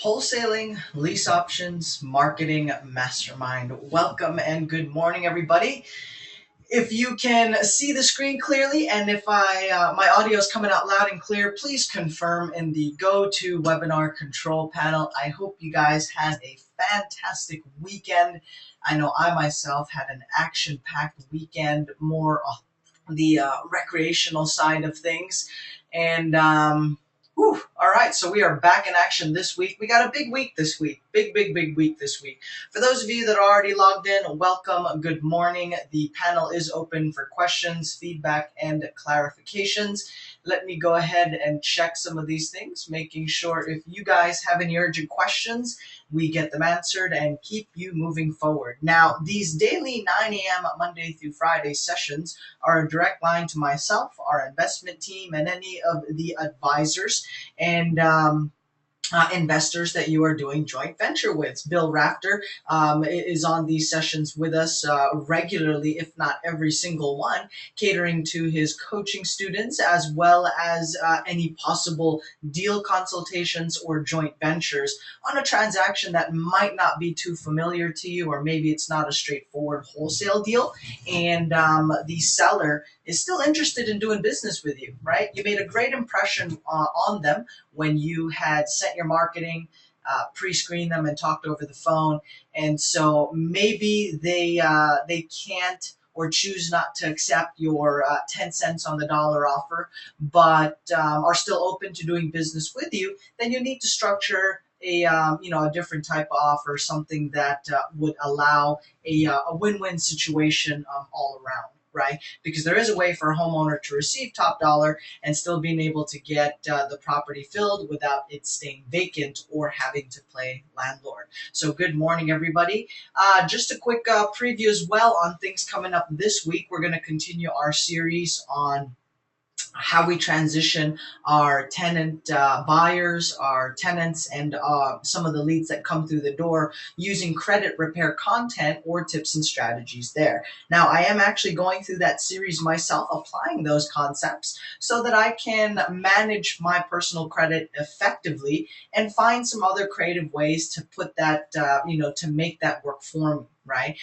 Wholesaling, lease options, marketing mastermind. Welcome and good morning, everybody. If you can see the screen clearly and if my audio is coming out loud and clear, please confirm in the go to webinar control panel. I hope you guys had a fantastic weekend. I know I myself had an action-packed weekend, more on the recreational side of things. And whew, all right, so we are back in action this week. We got a big week this week. Big week this week. For those of you that are already logged in, welcome. Good morning. The panel is open for questions, feedback, and clarifications. Let me go ahead and check some of these things, making sure if you guys have any urgent questions, we get them answered and keep you moving forward. Now, these daily 9 a.m. Monday through Friday sessions are a direct line to myself, our investment team, and any of the advisors and investors that you are doing joint venture with. Bill Rafter is on these sessions with us regularly, if not every single one, catering to his coaching students as well as any possible deal consultations or joint ventures on a transaction that might not be too familiar to you, or maybe it's not a straightforward wholesale deal and the seller is still interested in doing business with you, right? You made a great impression on them when you had sent your marketing, pre-screened them and talked over the phone. And so maybe they can't or choose not to accept your 10 cents on the dollar offer, but are still open to doing business with you. Then you need to structure a different type of offer, something that would allow a win-win situation all around. Right? Because there is a way for a homeowner to receive top dollar and still being able to get the property filled without it staying vacant or having to play landlord. So good morning, everybody. Just a quick preview as well on things coming up this week. We're going to continue our series on how we transition our tenant buyers, our tenants, and some of the leads that come through the door using credit repair content or tips and strategies there. Now, I am actually going through that series myself, applying those concepts so that I can manage my personal credit effectively and find some other creative ways to put that, to make that work for me. Right?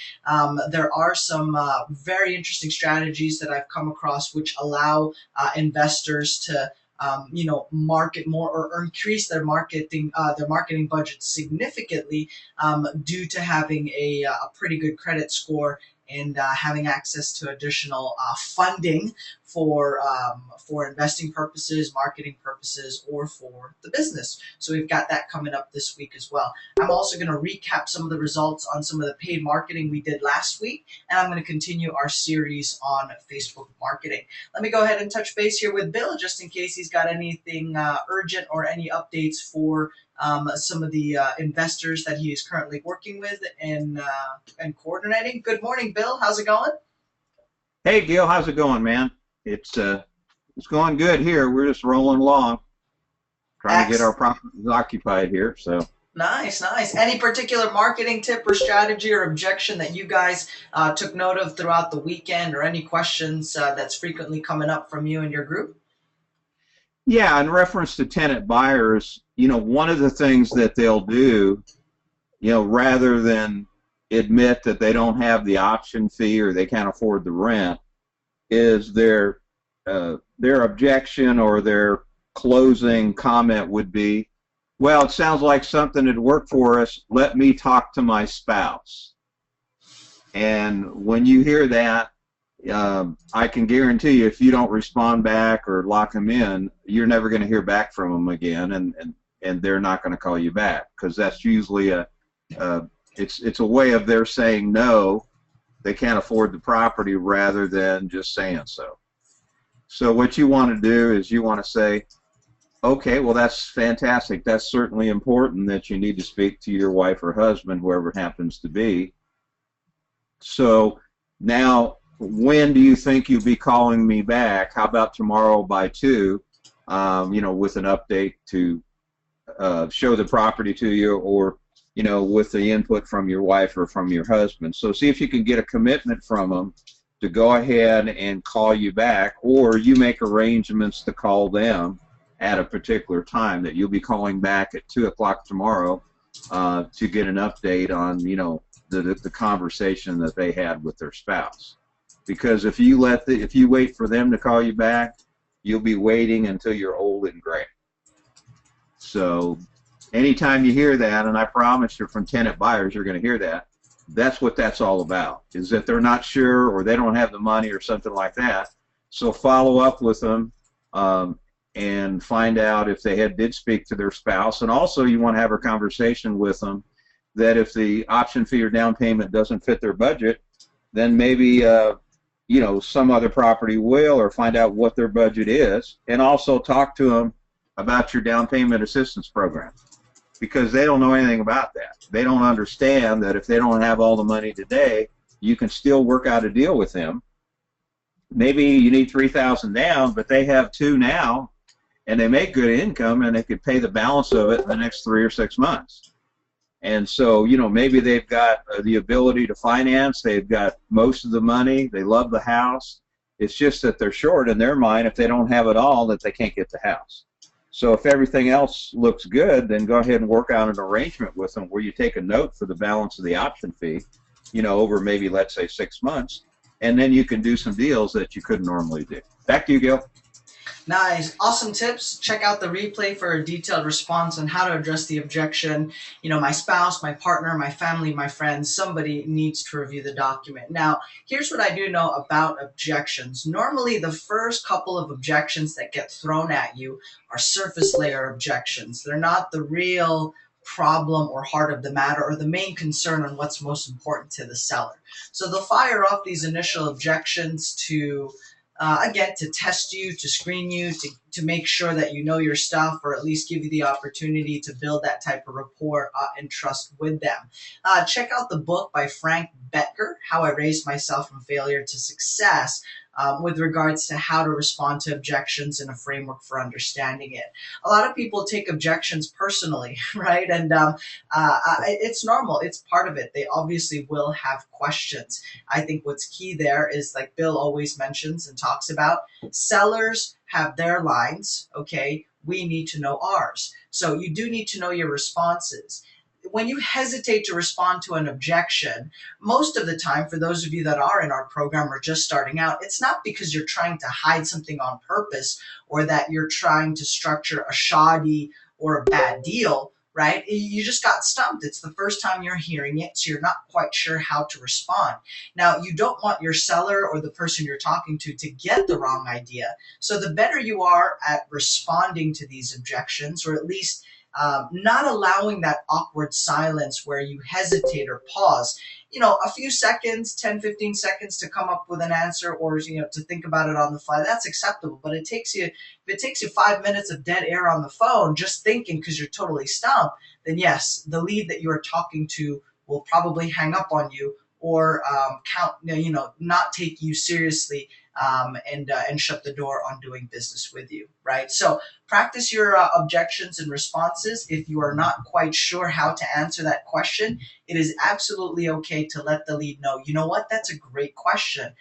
There are some very interesting strategies that I've come across which allow investors to market more or increase their marketing budget significantly due to having a pretty good credit score and having access to additional funding for investing purposes, marketing purposes, or for the business. So we've got that coming up this week as well. I'm also going to recap some of the results on some of the paid marketing we did last week, and I'm going to continue our series on Facebook marketing. Let me go ahead and touch base here with Bill just in case he's got anything urgent or any updates for some of the investors that he is currently working with and coordinating. Good morning, Bill. How's it going? Hey, Gil. How's it going, man? It's going good here. We're just rolling along, trying to get our properties occupied here. So nice. Any particular marketing tip or strategy or objection that you guys took note of throughout the weekend, or any questions that's frequently coming up from you and your group? Yeah, in reference to tenant buyers, one of the things that they'll do, rather than admit that they don't have the option fee or they can't afford the rent, is their objection or their closing comment would be, well, it sounds like something had worked for us. Let me talk to my spouse. And when you hear that, I can guarantee you if you don't respond back or lock them in, you're never going to hear back from them again, and they're not going to call you back, because that's usually it's a way of their saying no, they can't afford the property, rather than just saying so. So what you want to do is you want to say, okay, well, that's fantastic. That's certainly important that you need to speak to your wife or husband, whoever it happens to be. So now, when do you think you'll be calling me back? How about tomorrow by 2, with an update to show the property to you, or with the input from your wife or from your husband. So see if you can get a commitment from them to go ahead and call you back, or you make arrangements to call them at a particular time, that you'll be calling back at 2 o'clock tomorrow to get an update on, you know, the conversation that they had with their spouse. Because if you wait for them to call you back, you'll be waiting until you're old and gray. So anytime you hear that, and I promise you from tenant buyers you're going to hear that, that's what that's all about, is that they're not sure or they don't have the money or something like that. So follow up with them and find out if they did speak to their spouse. And also you want to have a conversation with them that if the option fee or down payment doesn't fit their budget, then maybe you know, some other property will, or find out what their budget is, and also talk to them about your down payment assistance program, because they don't know anything about that. They don't understand that if they don't have all the money today, you can still work out a deal with them. Maybe you need $3,000 down, but they have $2,000 now, and they make good income, and they could pay the balance of it in the next 3 or 6 months. And so, you know, maybe they've got the ability to finance, they've got most of the money, they love the house. It's just that they're short in their mind, if they don't have it all, that they can't get the house. So if everything else looks good, then go ahead and work out an arrangement with them where you take a note for the balance of the option fee, you know, over maybe, let's say, 6 months, and then you can do some deals that you couldn't normally do. Back to you, Gil. Nice. Awesome tips. Check out the replay for a detailed response on how to address the objection. You know, my spouse, my partner, my family, my friends, somebody needs to review the document. Now, here's what I do know about objections. Normally, the first couple of objections that get thrown at you are surface layer objections. They're not the real problem or heart of the matter, or the main concern on what's most important to the seller. So they'll fire off these initial objections to again, to test you, to screen you, to make sure that you know your stuff, or at least give you the opportunity to build that type of rapport and trust with them. Check out the book by Frank Bettger, How I Raised Myself from Failure to Success, with regards to how to respond to objections and a framework for understanding it. A lot of people take objections personally, right? And it's normal. It's part of it. They obviously will have questions. I think what's key there is, like Bill always mentions and talks about, sellers have their lines, okay? We need to know ours. So you do need to know your responses. When you hesitate to respond to an objection, most of the time, for those of you that are in our program or just starting out, it's not because you're trying to hide something on purpose, or that you're trying to structure a shoddy or a bad deal, right? You just got stumped. It's the first time you're hearing it, so you're not quite sure how to respond. Now, you don't want your seller or the person you're talking to get the wrong idea. So the better you are at responding to these objections, or at least not allowing that awkward silence where you hesitate or pause, you know, a few seconds, 10, 15 seconds to come up with an answer, or, you know, to think about it on the fly, that's acceptable. But if it takes you 5 minutes of dead air on the phone, just thinking because you're totally stumped, then yes, the lead that you're talking to will probably hang up on you, or not take you seriously, and shut the door on doing business with you, right? So practice your objections and responses. If you are not quite sure how to answer that question, it is absolutely okay to let the lead know, you know what, that's a great question.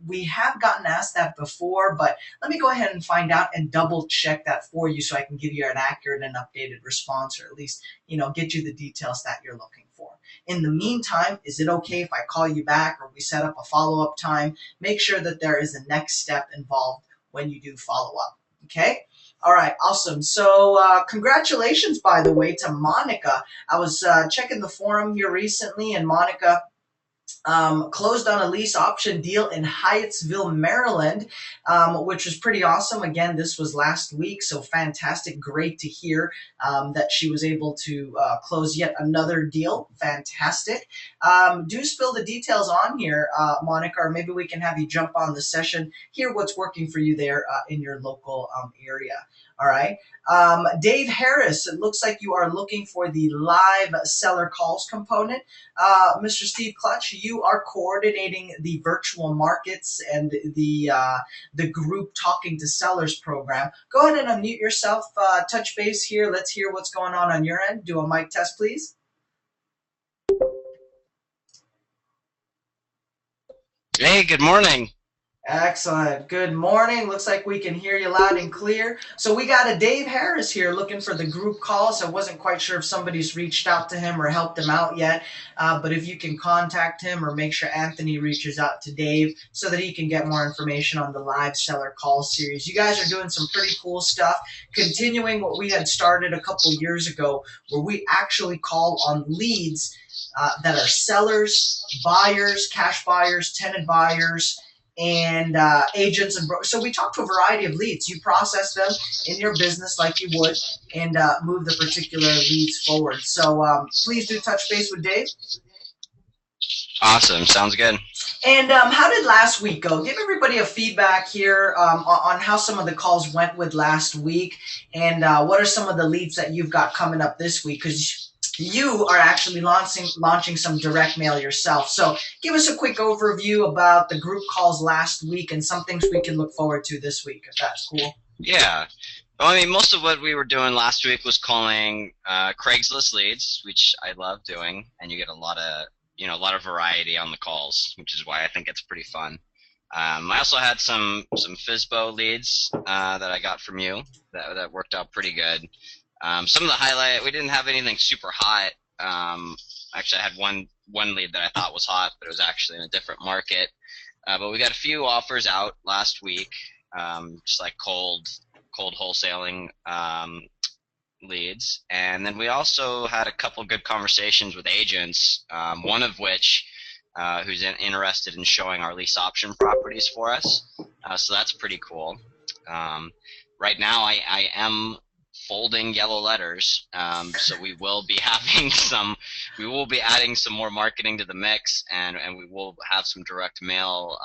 We have gotten asked that before, but let me go ahead and find out and double check that for you, so I can give you an accurate and updated response, or at least, you know, get you the details that you're looking for. In the meantime, is it okay if I call you back, or we set up a follow-up time? Make sure that there is a next step involved when you do follow up, okay? All right, awesome. So congratulations, by the way, to Monica. I was checking the forum here recently, and Monica closed on a lease option deal in Hyattsville, Maryland, which was pretty awesome. Again, this was last week, so fantastic. Great to hear that she was able to close yet another deal. Fantastic. Do spill the details on here, Monica, or maybe we can have you jump on the session, hear what's working for you there in your local area. All right. Dave Harris, it looks like you are looking for the live seller calls component. Mr. Steve Clutch, you are coordinating the virtual markets and the group Talking to Sellers program. Go ahead and unmute yourself, touch base here. Let's hear what's going on your end. Do a mic test, please. Hey, good morning. Excellent. Good morning. Looks like we can hear you loud and clear. So we got a Dave Harris here looking for the group call. So I wasn't quite sure if somebody's reached out to him or helped him out yet. But if you can contact him or make sure Anthony reaches out to Dave so that he can get more information on the live seller call series. You guys are doing some pretty cool stuff, continuing what we had started a couple years ago, where we actually call on leads that are sellers, buyers, cash buyers, tenant buyers, and agents and brokers. So we talk to a variety of leads. You process them in your business like you would, and move the particular leads forward. So please do touch base with Dave. Awesome. Sounds good. And how did last week go? Give everybody a feedback here on how some of the calls went with last week, and what are some of the leads that you've got coming up this week? Because you are actually launching some direct mail yourself. So give us a quick overview about the group calls last week and some things we can look forward to this week, if that's cool. Yeah. Well, I mean, most of what we were doing last week was calling Craigslist leads, which I love doing, and you get a lot of variety on the calls, which is why I think it's pretty fun. I also had some FISBO leads that I got from you that worked out pretty good. Some of the highlight, we didn't have anything super hot. Actually, I had one lead that I thought was hot, but it was actually in a different market. But we got a few offers out last week, just like cold wholesaling leads. And then we also had a couple good conversations with agents, one of which who's interested in showing our lease option properties for us. So that's pretty cool. Right now I am folding yellow letters, so we will be adding some more marketing to the mix, and we will have some direct mail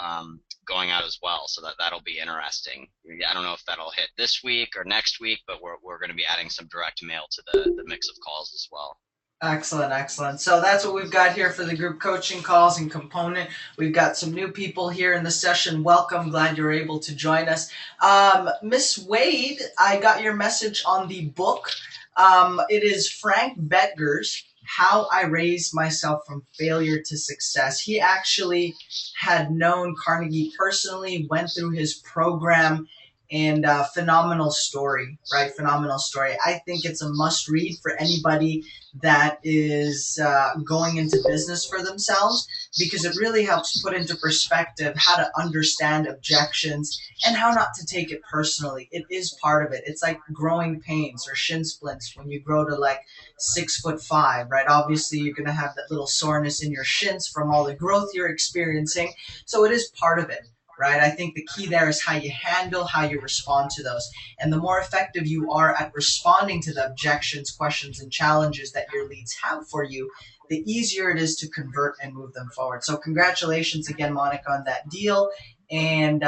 going out as well, so that'll be interesting. I don't know if that'll hit this week or next week, but we're going to be adding some direct mail to the mix of calls as well. Excellent, excellent. So that's what we've got here for the group coaching calls and component. We've got some new people here in the session. Welcome. Glad you're able to join us. Miss Wade, I got your message on the book. It is Frank Betger's How I Raised Myself from Failure to Success. He actually had known Carnegie personally, went through his program, and phenomenal story, right? Phenomenal story. I think it's a must read for anybody that is going into business for themselves, because it really helps put into perspective how to understand objections and how not to take it personally. It is part of it. It's like growing pains or shin splints when you grow to like 6'5", right? Obviously, you're going to have that little soreness in your shins from all the growth you're experiencing. So it is part of it, right? I think the key there is how you handle, how you respond to those. And the more effective you are at responding to the objections, questions, and challenges that your leads have for you, the easier it is to convert and move them forward. So congratulations again, Monica, on that deal. And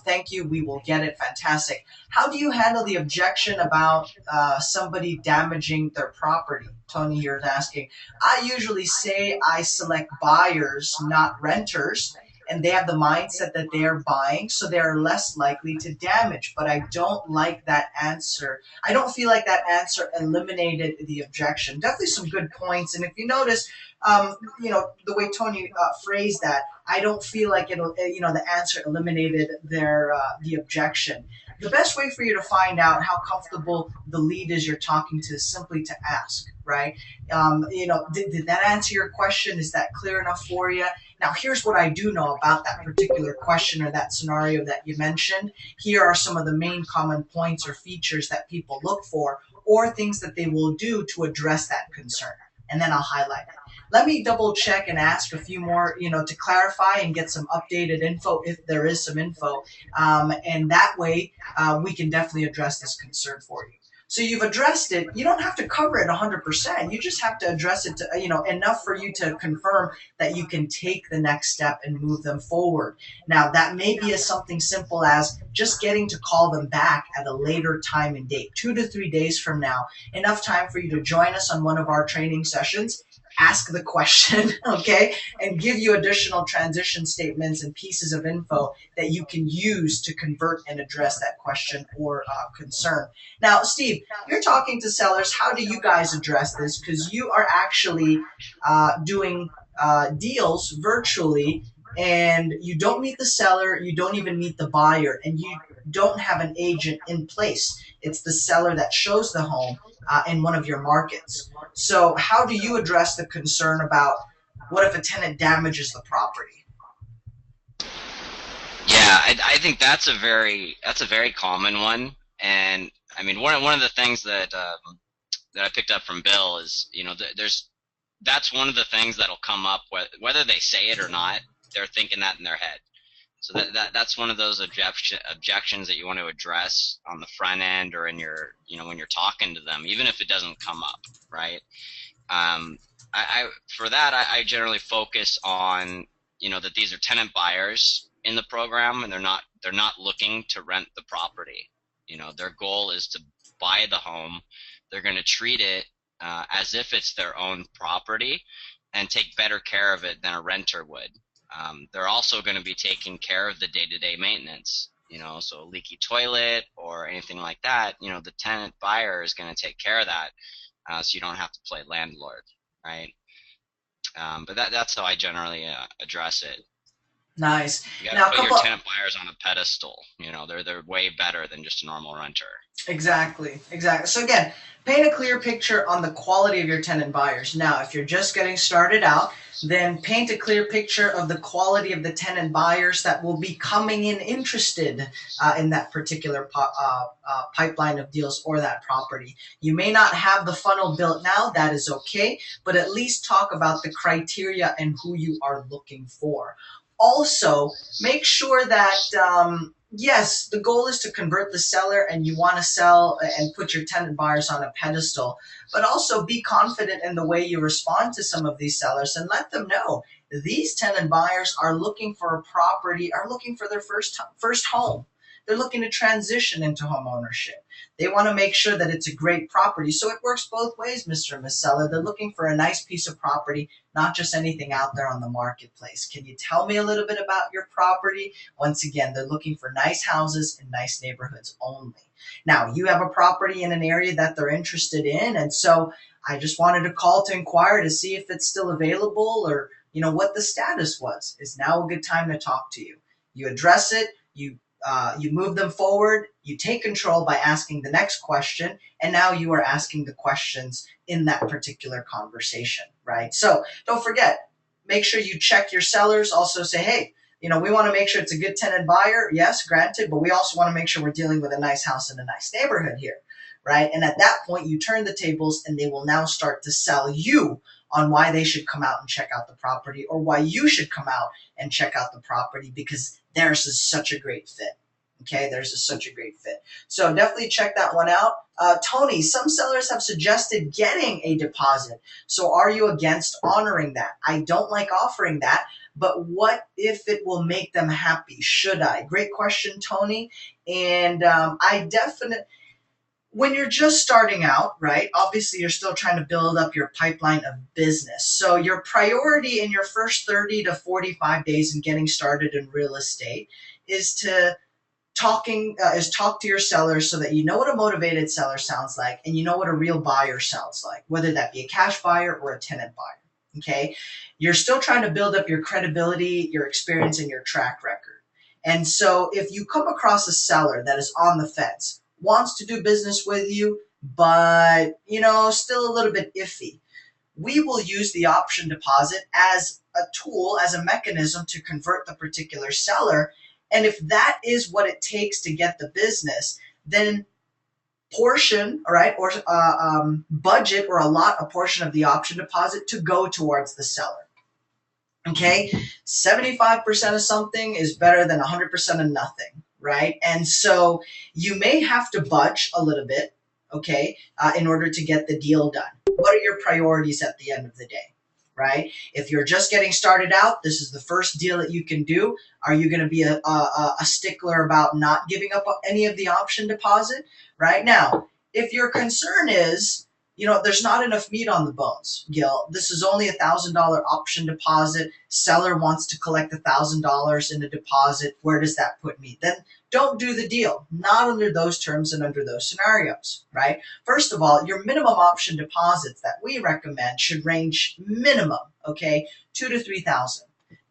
thank you. We will get it. Fantastic. How do you handle the objection about somebody damaging their property? Tony here is asking. I usually say I select buyers, not renters, and they have the mindset that they are buying, so they are less likely to damage. But I don't like that answer. I don't feel like that answer eliminated the objection. Definitely some good points. And if you notice, the way Tony phrased that, I don't feel like the answer eliminated the objection. The best way for you to find out how comfortable the lead is you're talking to is simply to ask, right? Did that answer your question? Is that clear enough for you? Now, here's what I do know about that particular question or that scenario that you mentioned. Here are some of the main common points or features that people look for, or things that they will do to address that concern. And then I'll highlight it. Let me double check and ask a few more, to clarify and get some updated info if there is some info. And that way, we can definitely address this concern for you. So you've addressed it. You don't have to cover it 100%. You just have to address it to, enough for you to confirm that you can take the next step and move them forward. Now, that may be something simple as just getting to call them back at a later time and date, 2 to 3 days from now, enough time for you to join us on one of our training sessions, ask the question, okay, and give you additional transition statements and pieces of info that you can use to convert and address that question or concern. Now, Steve, you're talking to sellers. How do you guys address this? Because you are actually doing deals virtually and you don't meet the seller, you don't even meet the buyer, and you don't have an agent in place. It's the seller that shows the home in one of your markets. So how do you address the concern about what if a tenant damages the property? Yeah, I think that's a very common one, and I mean one of the things that I picked up from Bill is, that's one of the things that'll come up whether they say it or not. They're thinking that in their head. So that's one of those objections that you want to address on the front end, or in your, when you're talking to them, even if it doesn't come up, right? For that, I generally focus on, that these are tenant buyers in the program, and they're not looking to rent the property. Their goal is to buy the home. They're going to treat it as if it's their own property and take better care of it than a renter would. They're also going to be taking care of the day-to-day maintenance, so a leaky toilet or anything like that, the tenant buyer is going to take care of that, so you don't have to play landlord, right? But that's how I generally address it. Nice. You got Now, to put your tenant buyers on a pedestal. They're way better than just a normal renter. Exactly. So again, paint a clear picture on the quality of your tenant buyers. Now, if you're just getting started out, then paint a clear picture of the quality of the tenant buyers that will be coming in interested in that particular pipeline of deals or that property. You may not have the funnel built now, that is okay, but at least talk about the criteria and who you are looking for. Also, make sure that yes, the goal is to convert the seller and you want to sell and put your tenant buyers on a pedestal, but also be confident in the way you respond to some of these sellers and let them know these tenant buyers are looking for a property, are looking for their first home. They're looking to transition into home ownership. They want to make sure that it's a great property. So it works both ways, Mr. and Ms. Seller. They're looking for a nice piece of property, not just anything out there on the marketplace. Can you tell me a little bit about your property? Once again, they're looking for nice houses in nice neighborhoods only. Now, you have a property in an area that they're interested in, and so I just wanted to call to inquire to see if it's still available, or what the status was. Is now a good time to talk to you? You address it, you move them forward, you take control by asking the next question, and now you are asking the questions in that particular conversation, right? So don't forget, make sure you check your sellers. Also say, hey, we want to make sure it's a good tenant buyer. Yes, granted, but we also want to make sure we're dealing with a nice house in a nice neighborhood here, right? And at that point, you turn the tables and they will now start to sell you on why they should come out and check out the property, or why you should come out and check out the property, because theirs is such a great fit. Okay, theirs is such a great fit. So definitely check that one out. Tony, some sellers have suggested getting a deposit. So are you against honoring that? I don't like offering that, but what if it will make them happy? Should I? Great question, Tony. And I definitely, when you're just starting out, right, obviously you're still trying to build up your pipeline of business. So your priority in your first 30 to 45 days in getting started in real estate is to talk to your sellers, so that you know what a motivated seller sounds like, and you know what a real buyer sounds like, whether that be a cash buyer or a tenant buyer. Okay, you're still trying to build up your credibility, your experience, and your track record. And so if you come across a seller that is on the fence, wants to do business with you, but still a little bit iffy, we will use the option deposit as a tool, as a mechanism to convert the particular seller. And if that is what it takes to get the business, then portion, all right, or budget or allot a portion of the option deposit to go towards the seller. Okay, 75% of something is better than 100% of nothing, right? And so you may have to budge a little bit, okay, in order to get the deal done. What are your priorities at the end of the day? Right? If you're just getting started out, this is the first deal that you can do. Are you going to be a stickler about not giving up any of the option deposit? Right? Now, if your concern is, there's not enough meat on the bones, Gil, this is only $1,000 option deposit. Seller wants to collect $1,000 in a deposit. Where does that put me? Then don't do the deal. Not under those terms and under those scenarios, right? First of all, your minimum option deposits that we recommend should range minimum, okay, $2,000 to $3,000.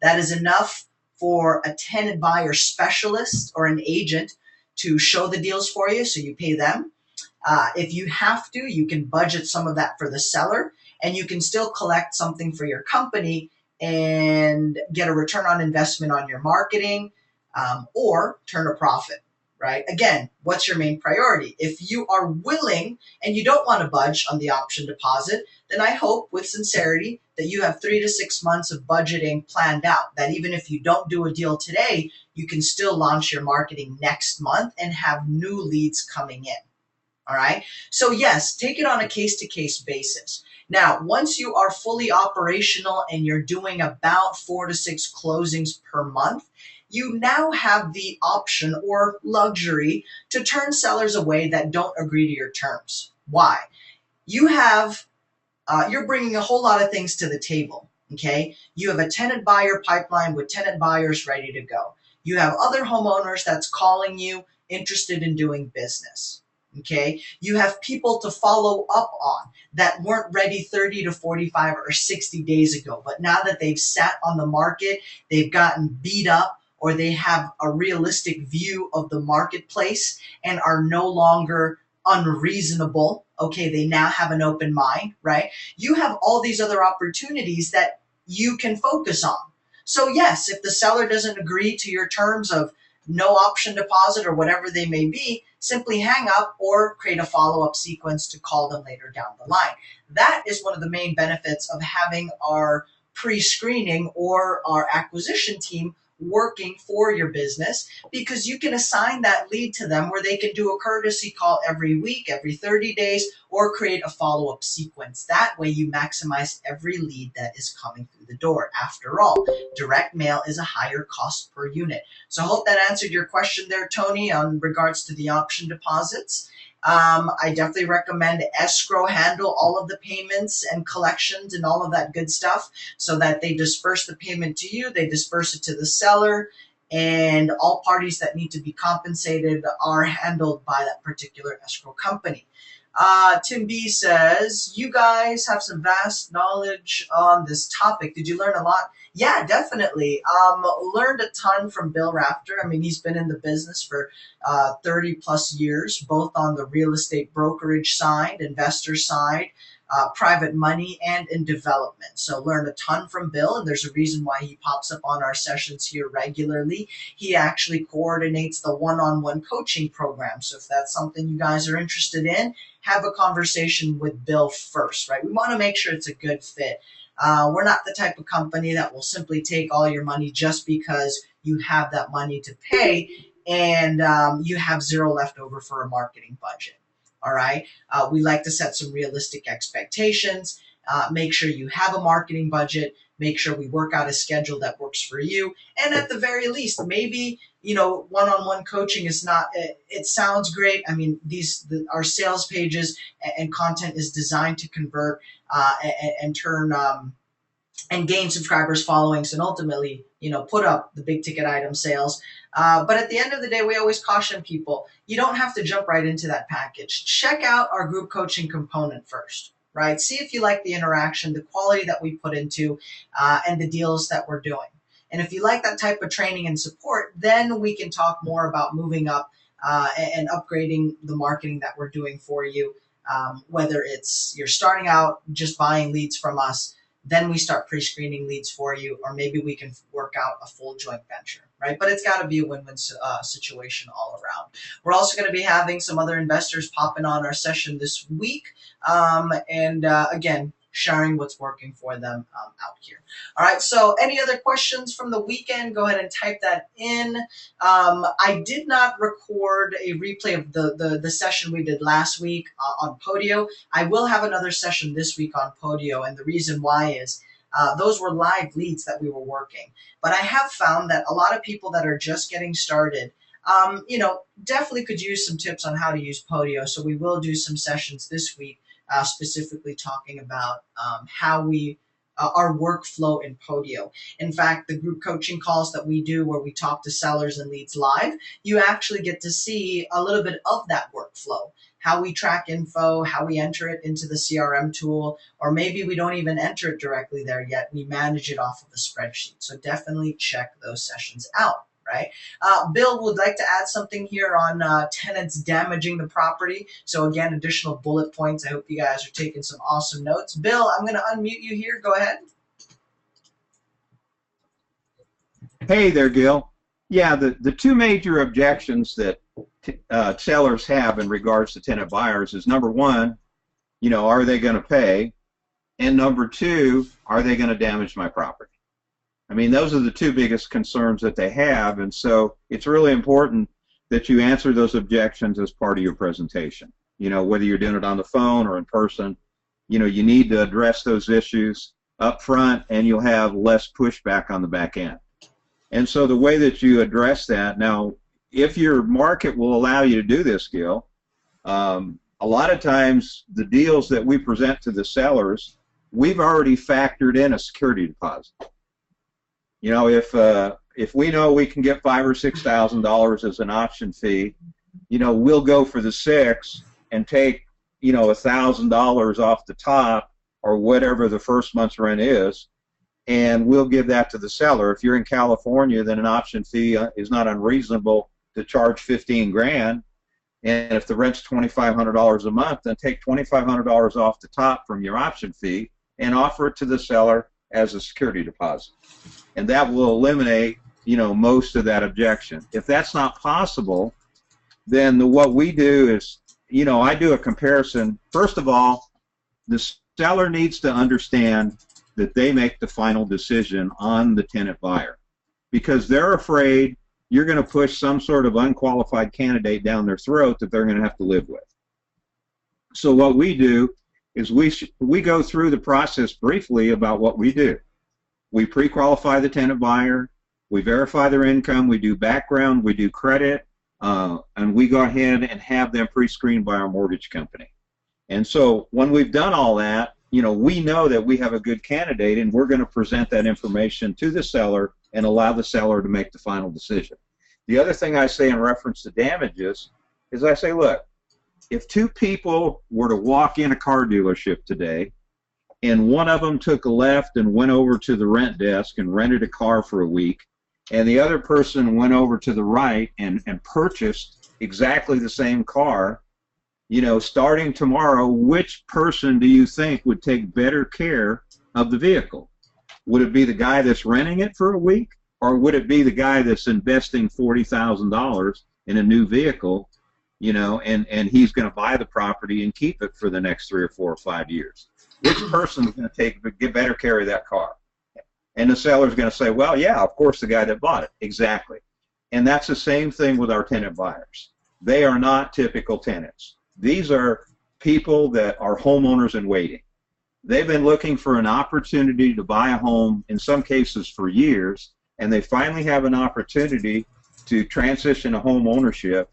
That is enough for a tenant buyer specialist or an agent to show the deals for you, so you pay them. If you have to, you can budget some of that for the seller, and you can still collect something for your company and get a return on investment on your marketing, or turn a profit, right? Again, what's your main priority? If you are willing and you don't want to budge on the option deposit, then I hope with sincerity that you have 3 to 6 months of budgeting planned out, that even if you don't do a deal today, you can still launch your marketing next month and have new leads coming in. All right. So yes, take it on a case-to-case basis. Now, once you are fully operational and you're doing about 4 to 6 closings per month, you now have the option or luxury to turn sellers away that don't agree to your terms. Why? You have, you're bringing a whole lot of things to the table. Okay. You have a tenant buyer pipeline with tenant buyers ready to go. You have other homeowners that's calling you interested in doing business. Okay, you have people to follow up on that weren't ready 30 to 45 or 60 days ago, but now that they've sat on the market, they've gotten beat up, or they have a realistic view of the marketplace and are no longer unreasonable. Okay, they now have an open mind, right? You have all these other opportunities that you can focus on. So yes, if the seller doesn't agree to your terms of no option deposit or whatever they may be, simply hang up or create a follow-up sequence to call them later down the line. That is one of the main benefits of having our pre-screening or our acquisition team working for your business, because you can assign that lead to them where they can do a courtesy call every week, every 30 days, or create a follow-up sequence. That way you maximize every lead that is coming through the door. After all, direct mail is a higher cost per unit. So I hope that answered your question there, Tony, on regards to the option deposits. I definitely recommend escrow handle all of the payments and collections and all of that good stuff, so that they disperse the payment to you, they disperse it to the seller, and all parties that need to be compensated are handled by that particular escrow company. Tim B says, you guys have some vast knowledge on this topic. Did you learn a lot? Yeah, definitely. Learned a ton from Bill Rafter. I mean, he's been in the business for 30 plus years, both on the real estate brokerage side, investor side, private money, and in development. So learned a ton from Bill, and there's a reason why he pops up on our sessions here regularly. He actually coordinates the one-on-one coaching program. So if that's something you guys are interested in, have a conversation with Bill first, right? We want to make sure it's a good fit. We're not the type of company that will simply take all your money just because you have that money to pay and you have zero left over for a marketing budget. All right. We like to set some realistic expectations, make sure you have a marketing budget, make sure we work out a schedule that works for you. And at the very least, maybe, one-on-one coaching is not, it sounds great. I mean, our sales pages and content is designed to convert and turn and gain subscribers, followings, and ultimately, put up the big ticket item sales. But at the end of the day, we always caution people, you don't have to jump right into that package. Check out our group coaching component first, right? See if you like the interaction, the quality that we put into, and the deals that we're doing. And if you like that type of training and support, then we can talk more about moving up and upgrading the marketing that we're doing for you. Whether it's you're starting out just buying leads from us, then we start pre-screening leads for you, or maybe we can work out a full joint venture, right? But it's got to be a win-win situation all around. We're also going to be having some other investors popping on our session this week, and again, sharing what's working for them out here. All right, so any other questions from the weekend, go ahead and type that in. I did not record a replay of the session we did last week on Podio. I will have another session this week on Podio, and the reason why is those were live leads that we were working. But I have found that a lot of people that are just getting started, definitely could use some tips on how to use Podio. So we will do some sessions this week specifically talking about how we our workflow in Podio. In fact, the group coaching calls that we do where we talk to sellers and leads live, you actually get to see a little bit of that workflow, how we track info, how we enter it into the CRM tool, or maybe we don't even enter it directly there yet. We manage it off of a spreadsheet. So definitely check those sessions out. Right. Bill would like to add something here on tenants damaging the property. So again, additional bullet points. I hope you guys are taking some awesome notes. Bill, I'm going to unmute you here. Go ahead. Hey there, Gil. Yeah, the two major objections that sellers have in regards to tenant buyers is, number one, are they going to pay? And number two, are they going to damage my property? I mean, those are the two biggest concerns that they have, and so it's really important that you answer those objections as part of your presentation. Whether you're doing it on the phone or in person, you need to address those issues up front, and you'll have less pushback on the back end. And so the way that you address that, now, if your market will allow you to do this, Gil, a lot of times the deals that we present to the sellers, we've already factored in a security deposit. If we know we can get $5,000 or $6,000 as an option fee, we'll go for the $6,000 and take $1,000 off the top or whatever the first month's rent is, and we'll give that to the seller. If you're in California, then an option fee is not unreasonable to charge $15,000, and if the rent's $2,500 a month, then take $2,500 off the top from your option fee and offer it to the seller as a security deposit. And that will eliminate, most of that objection. If that's not possible, then what we do is, I do a comparison. First of all, the seller needs to understand that they make the final decision on the tenant buyer, because they're afraid you're going to push some sort of unqualified candidate down their throat that they're going to have to live with. So what we do is we go through the process briefly about what we do. We pre-qualify the tenant buyer, we verify their income, we do background, we do credit, and we go ahead and have them pre-screened by our mortgage company. And so when we've done all that, we know that we have a good candidate, and we're going to present that information to the seller and allow the seller to make the final decision. The other thing I say in reference to damages is I say, look, if two people were to walk in a car dealership today and one of them took a left and went over to the rent desk and rented a car for a week, and the other person went over to the right and purchased exactly the same car, starting tomorrow, which person do you think would take better care of the vehicle? Would it be the guy that's renting it for a week, or would it be the guy that's investing $40,000 in a new vehicle, and he's going to buy the property and keep it for the next 3 or 4 or 5 years? Which person is going to get better care of that car? And the seller's going to say, well, yeah, of course, the guy that bought it. Exactly. And that's the same thing with our tenant buyers. They are not typical tenants. These are people that are homeowners in waiting. They've been looking for an opportunity to buy a home, in some cases for years, and they finally have an opportunity to transition to home ownership.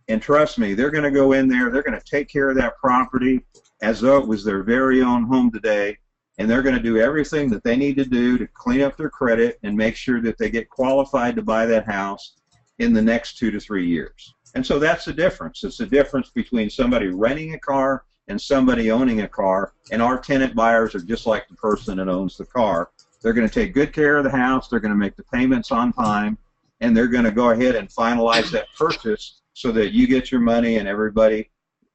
And trust me, they're going to go in there, they're going to take care of that property as though it was their very own home today, and they're going to do everything that they need to do to clean up their credit and make sure that they get qualified to buy that house in the next 2 to 3 years. And so that's the difference. It's the difference between somebody renting a car and somebody owning a car, and our tenant buyers are just like the person that owns the car. They're going to take good care of the house, they're going to make the payments on time, and they're going to go ahead and finalize that purchase so that you get your money and everybody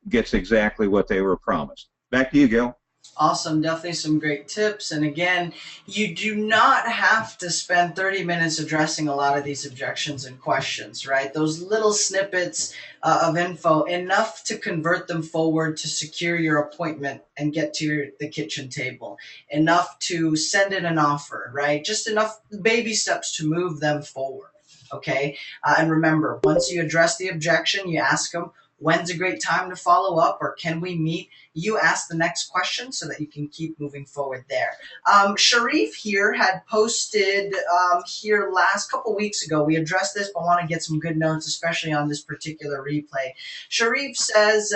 gets exactly what they were promised. Back to you, Gil. Awesome. Definitely some great tips. And again, you do not have to spend 30 minutes addressing a lot of these objections and questions, right? Those little snippets of info, enough to convert them forward to secure your appointment and get to the kitchen table, enough to send in an offer, right? Just enough baby steps to move them forward, okay? And remember, once you address the objection, you ask them, when's a great time to follow up, or can we meet? You ask the next question so that you can keep moving forward there. Sharif here had posted here last couple weeks ago. We addressed this, but I want to get some good notes, especially on this particular replay. Sharif says,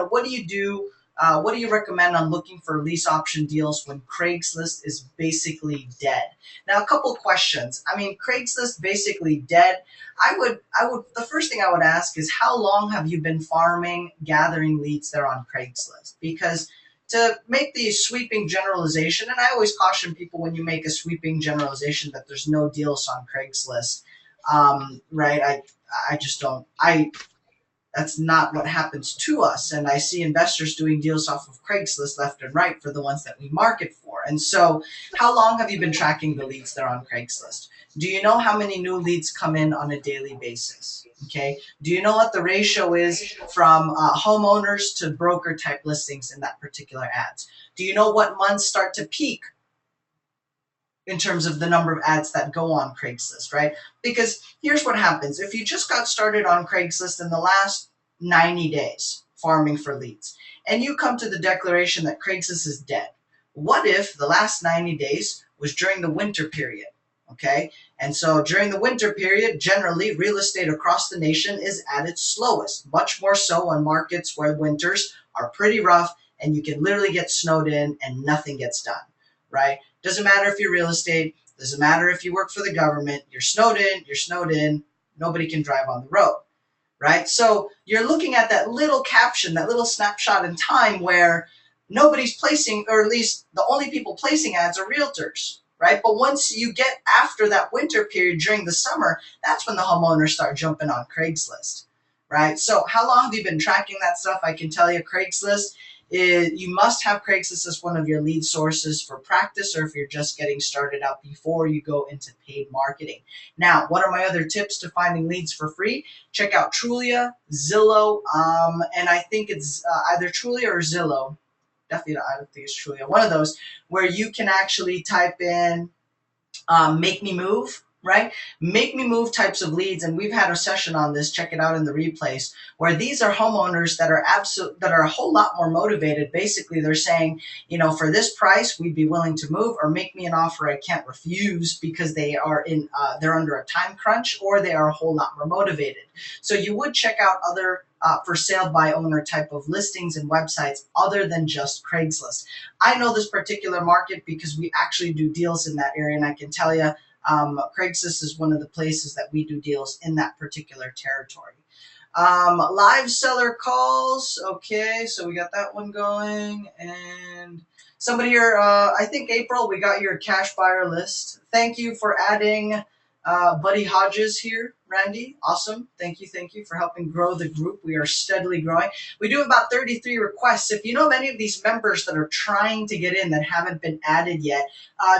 what do you do What do you recommend on looking for lease option deals when Craigslist is basically dead? Now, a couple questions. I mean, Craigslist basically dead. The first thing I would ask is how long have you been farming, gathering leads there on Craigslist? Because to make the sweeping generalization, and I always caution people when you make a sweeping generalization that there's no deals on Craigslist, right? I just don't. That's not what happens to us. And I see investors doing deals off of Craigslist left and right for the ones that we market for. And so, how long have you been tracking the leads there on Craigslist? Do you know how many new leads come in on a daily basis? Okay. Do you know what the ratio is from homeowners to broker type listings in that particular ads? Do you know what months start to peak in terms of the number of ads that go on Craigslist, right? Because here's what happens. If you just got started on Craigslist in the last 90 days farming for leads, and you come to the declaration that Craigslist is dead, what if the last 90 days was during the winter period? Okay. And so during the winter period, generally real estate across the nation is at its slowest, much more so on markets where winters are pretty rough and you can literally get snowed in and nothing gets done, right? Doesn't matter if you're real estate, doesn't matter if you work for the government, you're snowed in, nobody can drive on the road, right? So you're looking at that little caption, that little snapshot in time where nobody's placing, or at least the only people placing ads are realtors, right? But once you get after that winter period during the summer, that's when the homeowners start jumping on Craigslist, right? So how long have you been tracking that stuff? I can tell you Craigslist you must have Craigslist as one of your lead sources for practice, or if you're just getting started out before you go into paid marketing. Now, what are my other tips to finding leads for free? Check out Trulia, Zillow, and I think it's either Trulia or Zillow. Definitely, I don't think it's Trulia. One of those where you can actually type in make me move, right? Make me move types of leads. And we've had a session on this. Check it out in the replays, where these are homeowners that are a whole lot more motivated. Basically, they're saying, for this price, we'd be willing to move, or make me an offer I can't refuse, because they're under a time crunch, or they are a whole lot more motivated. So you would check out other for sale by owner type of listings and websites other than just Craigslist. I know this particular market because we actually do deals in that area, and I can tell you Craigslist is one of the places that we do deals in that particular territory. Live seller calls. Okay, so we got that one going. And somebody here, I think April, we got your cash buyer list. Thank you for adding Buddy Hodges here, Randy. Awesome. Thank you for helping grow the group. We are steadily growing. We do about 33 requests. If you know of any of these members that are trying to get in that haven't been added yet,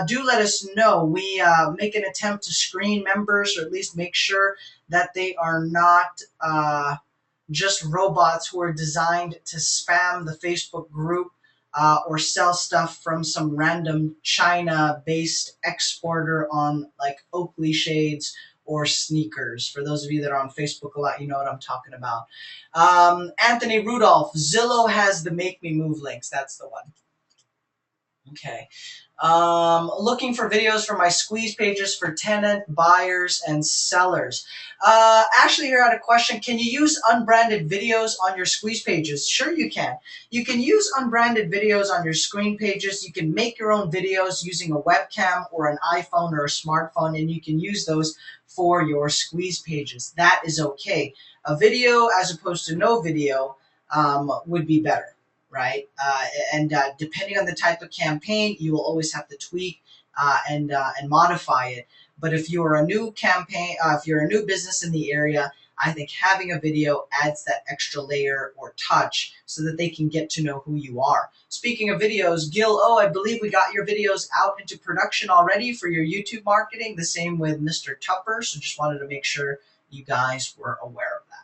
do let us know. We make an attempt to screen members, or at least make sure that they are not just robots who are designed to spam the Facebook group or sell stuff from some random China-based exporter on like Oakley shades or sneakers. For those of you that are on Facebook a lot, you know what I'm talking about. Anthony Rudolph, Zillow has the Make Me Move links. That's the one. Okay. Looking for videos for my squeeze pages for tenant, buyers, and sellers. Ashley here had a question. Can you use unbranded videos on your squeeze pages? Sure you can. You can use unbranded videos on your screen pages. You can make your own videos using a webcam or an iPhone or a smartphone, and you can use those for your squeeze pages. That is okay. A video as opposed to no video would be better. Right, and depending on the type of campaign, you will always have to tweak and modify it. But if you're a new campaign, if you're a new business in the area, I think having a video adds that extra layer or touch so that they can get to know who you are. Speaking of videos, Gil, I believe we got your videos out into production already for your YouTube marketing. The same with Mr. Tupper. So just wanted to make sure you guys were aware of that.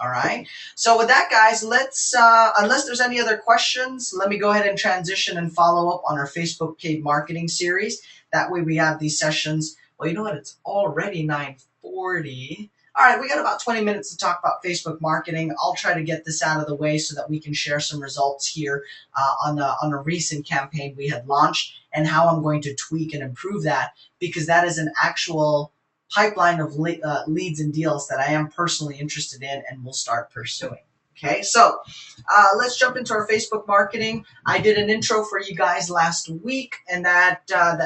All right. So with that, guys, let's, unless there's any other questions, let me go ahead and transition and follow up on our Facebook paid marketing series. That way we have these sessions. Well, you know what? It's already 9:40. All right. We got about 20 minutes to talk about Facebook marketing. I'll try to get this out of the way so that we can share some results here on a recent campaign we had launched and how I'm going to tweak and improve that, because that is an actual pipeline of leads and deals that I am personally interested in and will start pursuing. Okay, so let's jump into our Facebook marketing. I did an intro for you guys last week, and that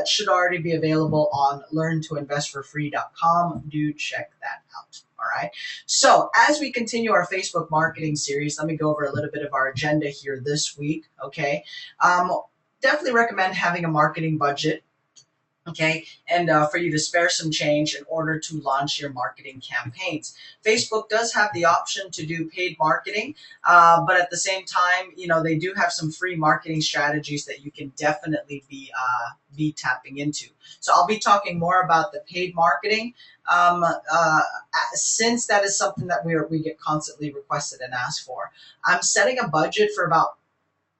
should already be available on learntoinvestforfree.com. Do check that out. All right. So as we continue our Facebook marketing series, let me go over a little bit of our agenda here this week. Okay. Definitely recommend having a marketing budget. Okay, and for you to spare some change in order to launch your marketing campaigns. Facebook does have the option to do paid marketing, but at the same time, they do have some free marketing strategies that you can definitely be tapping into. So I'll be talking more about the paid marketing, since that is something that we get constantly requested and asked for. I'm setting a budget for about,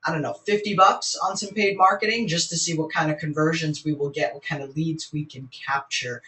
I don't know, $50 on some paid marketing just to see what kind of conversions we will get, what kind of leads we can capture,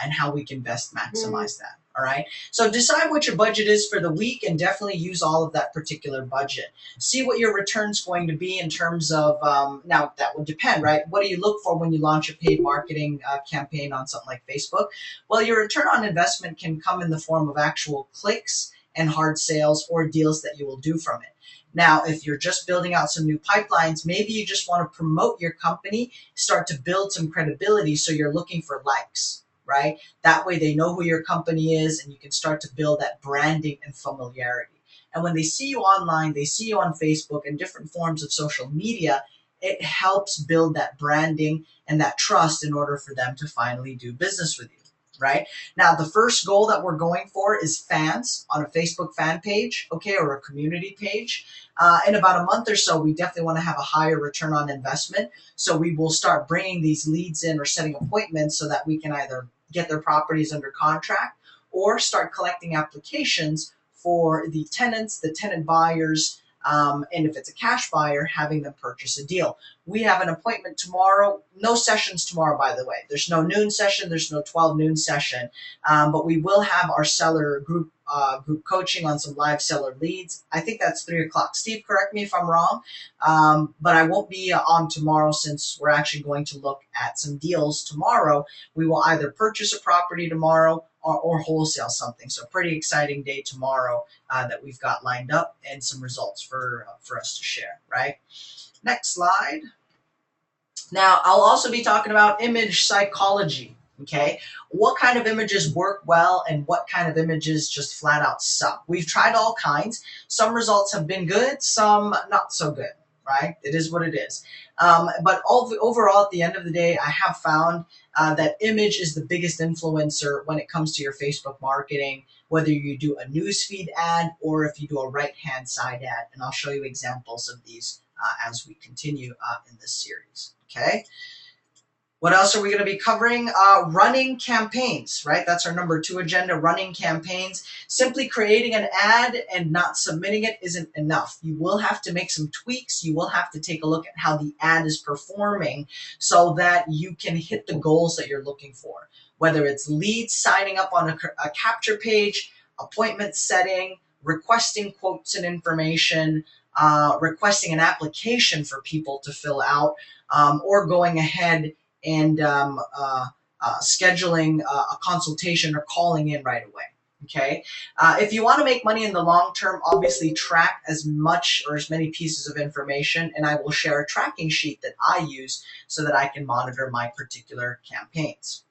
and how we can best maximize that. All right. So decide what your budget is for the week and definitely use all of that particular budget. See what your return's going to be in terms of, now that would depend, right? What do you look for when you launch a paid marketing campaign on something like Facebook? Well, your return on investment can come in the form of actual clicks and hard sales or deals that you will do from it. Now, if you're just building out some new pipelines, maybe you just want to promote your company, start to build some credibility. So you're looking for likes, right? That way they know who your company is and you can start to build that branding and familiarity. And when they see you online, they see you on Facebook and different forms of social media, it helps build that branding and that trust in order for them to finally do business with you. Right now, the first goal that we're going for is fans on a Facebook fan page, okay, or a community page. In about a month or so, we definitely want to have a higher return on investment. So we will start bringing these leads in or setting appointments so that we can either get their properties under contract or start collecting applications for the tenants, the tenant buyers, and if it's a cash buyer, having them purchase a deal. We have an appointment tomorrow. No sessions tomorrow, by the way. There's no noon session. There's no 12 noon session. But we will have our seller group coaching on some live seller leads. I think that's 3 o'clock. Steve, correct me if I'm wrong. But I won't be on tomorrow since we're actually going to look at some deals tomorrow. We will either purchase a property tomorrow or wholesale something. So pretty exciting day tomorrow that we've got lined up and some results for us to share, right? Next slide. Now, I'll also be talking about image psychology, okay? What kind of images work well and what kind of images just flat out suck? We've tried all kinds. Some results have been good, some not so good, right? It is what it is. But overall, at the end of the day, I have found that image is the biggest influencer when it comes to your Facebook marketing, whether you do a newsfeed ad or if you do a right-hand side ad. And I'll show you examples of these as we continue in this series, okay? What else are we going to be covering? Running campaigns, right? That's our number 2 agenda, running campaigns. Simply creating an ad and not submitting it isn't enough. You will have to make some tweaks. You will have to take a look at how the ad is performing so that you can hit the goals that you're looking for. Whether it's leads signing up on a capture page, appointment setting, requesting quotes and information, requesting an application for people to fill out, or going ahead and scheduling a consultation or calling in right away. Okay. If you want to make money in the long term, obviously track as much or as many pieces of information, and I will share a tracking sheet that I use so that I can monitor my particular campaigns.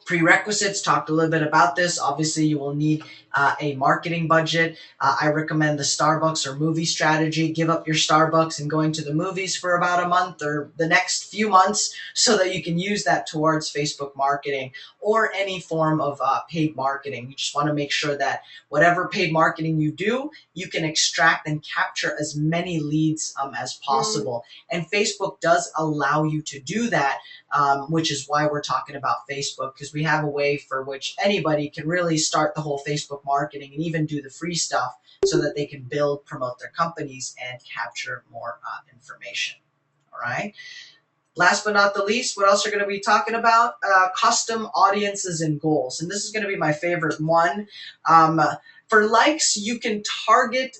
Prerequisites, talked a little bit about this. Obviously, you will need a marketing budget. I recommend the Starbucks or movie strategy. Give up your Starbucks and going to the movies for about a month or the next few months so that you can use that towards Facebook marketing or any form of paid marketing. You just want to make sure that whatever paid marketing you do, you can extract and capture as many leads as possible. And Facebook does allow you to do that, which is why we're talking about Facebook, because we have a way for which anybody can really start the whole Facebook marketing and even do the free stuff so that they can build, promote their companies and capture more information. All right. Last but not the least, what else are going to be talking about? Custom audiences and goals. And this is going to be my favorite one. For likes, you can target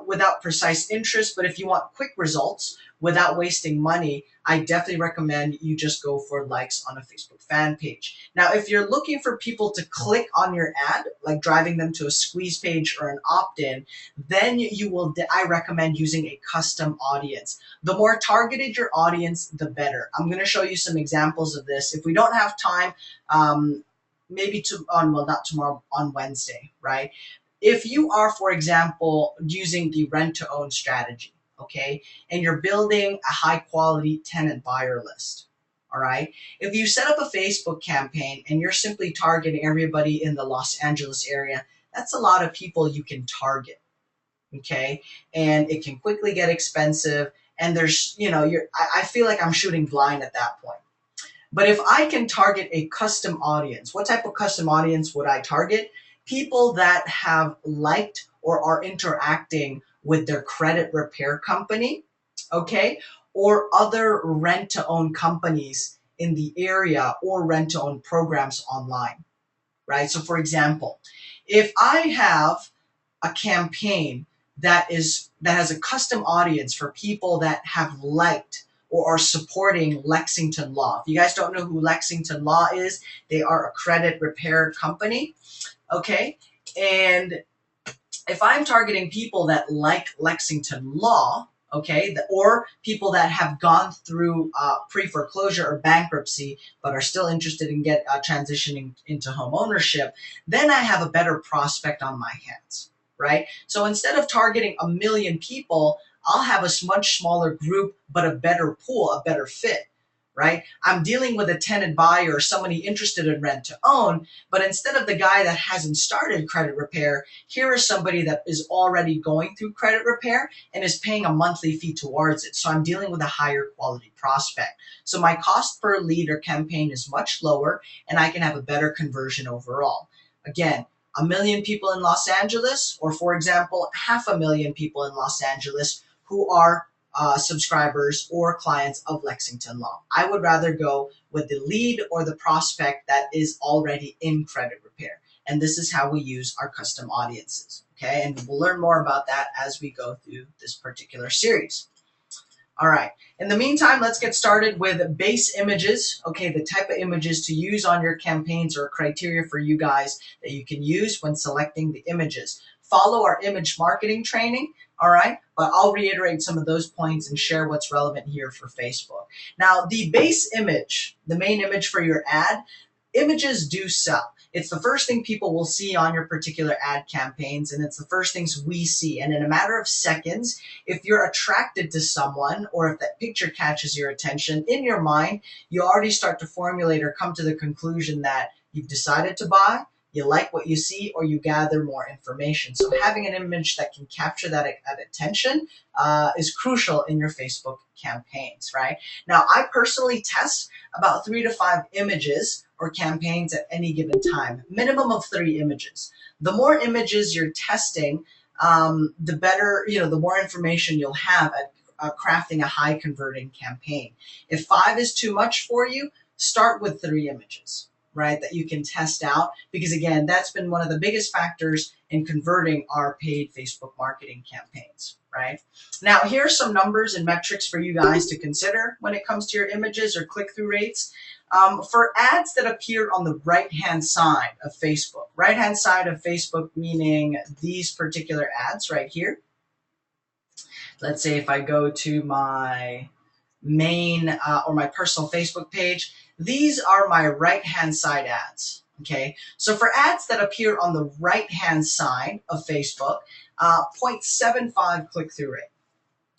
without precise interest, but if you want quick results, without wasting money, I definitely recommend you just go for likes on a Facebook fan page. Now, if you're looking for people to click on your ad, like driving them to a squeeze page or an opt-in, then I recommend using a custom audience. The more targeted your audience, the better. I'm going to show you some examples of this. If we don't have time, maybe not tomorrow, on Wednesday, right? If you are, for example, using the rent-to-own strategy, okay, and you're building a high-quality tenant buyer list, all right? If you set up a Facebook campaign and you're simply targeting everybody in the Los Angeles area, that's a lot of people you can target, okay? And it can quickly get expensive, and there's, I feel like I'm shooting blind at that point. But if I can target a custom audience, what type of custom audience would I target? People that have liked or are interacting with their credit repair company, okay, or other rent-to-own companies in the area or rent-to-own programs online, right? So for example, if I have a campaign that has a custom audience for people that have liked or are supporting Lexington Law. If you guys don't know who Lexington Law is, they are a credit repair company, okay? And if I'm targeting people that like Lexington Law, okay, or people that have gone through pre-foreclosure or bankruptcy but are still interested in transitioning into home ownership, then I have a better prospect on my hands, right? So instead of targeting 1 million people, I'll have a much smaller group, but a better pool, a better fit, right? I'm dealing with a tenant buyer or somebody interested in rent to own, but instead of the guy that hasn't started credit repair, here is somebody that is already going through credit repair and is paying a monthly fee towards it. So I'm dealing with a higher quality prospect. So my cost per lead or campaign is much lower, and I can have a better conversion overall. Again, 1 million people in Los Angeles, or for example, 500,000 people in Los Angeles who are subscribers or clients of Lexington Law. I would rather go with the lead or the prospect that is already in credit repair. And this is how we use our custom audiences, okay? And we'll learn more about that as we go through this particular series. All right. In the meantime, let's get started with base images. Okay, the type of images to use on your campaigns or criteria for you guys that you can use when selecting the images. Follow our image marketing training, all right? But I'll reiterate some of those points and share what's relevant here for Facebook. Now, the base image, the main image for your ad, images do sell. It's the first thing people will see on your particular ad campaigns, and it's the first things we see. And in a matter of seconds, if you're attracted to someone or if that picture catches your attention, in your mind, you already start to formulate or come to the conclusion that you've decided to buy, you like what you see, or you gather more information. So having an image that can capture that attention is crucial in your Facebook campaigns, right? Now, I personally test about 3 to 5 images or campaigns at any given time, minimum of 3 images. The more images you're testing, the better, the more information you'll have at crafting a high converting campaign. If 5 is too much for you, start with 3 images, right, that you can test out, because again, that's been one of the biggest factors in converting our paid Facebook marketing campaigns, right? Now, here are some numbers and metrics for you guys to consider when it comes to your images or click-through rates. For ads that appear on the right-hand side of Facebook, right-hand side of Facebook meaning these particular ads right here. Let's say if I go to my main or my personal Facebook page, these are my right-hand side ads, okay? So for ads that appear on the right-hand side of Facebook, 0.75 click-through rate.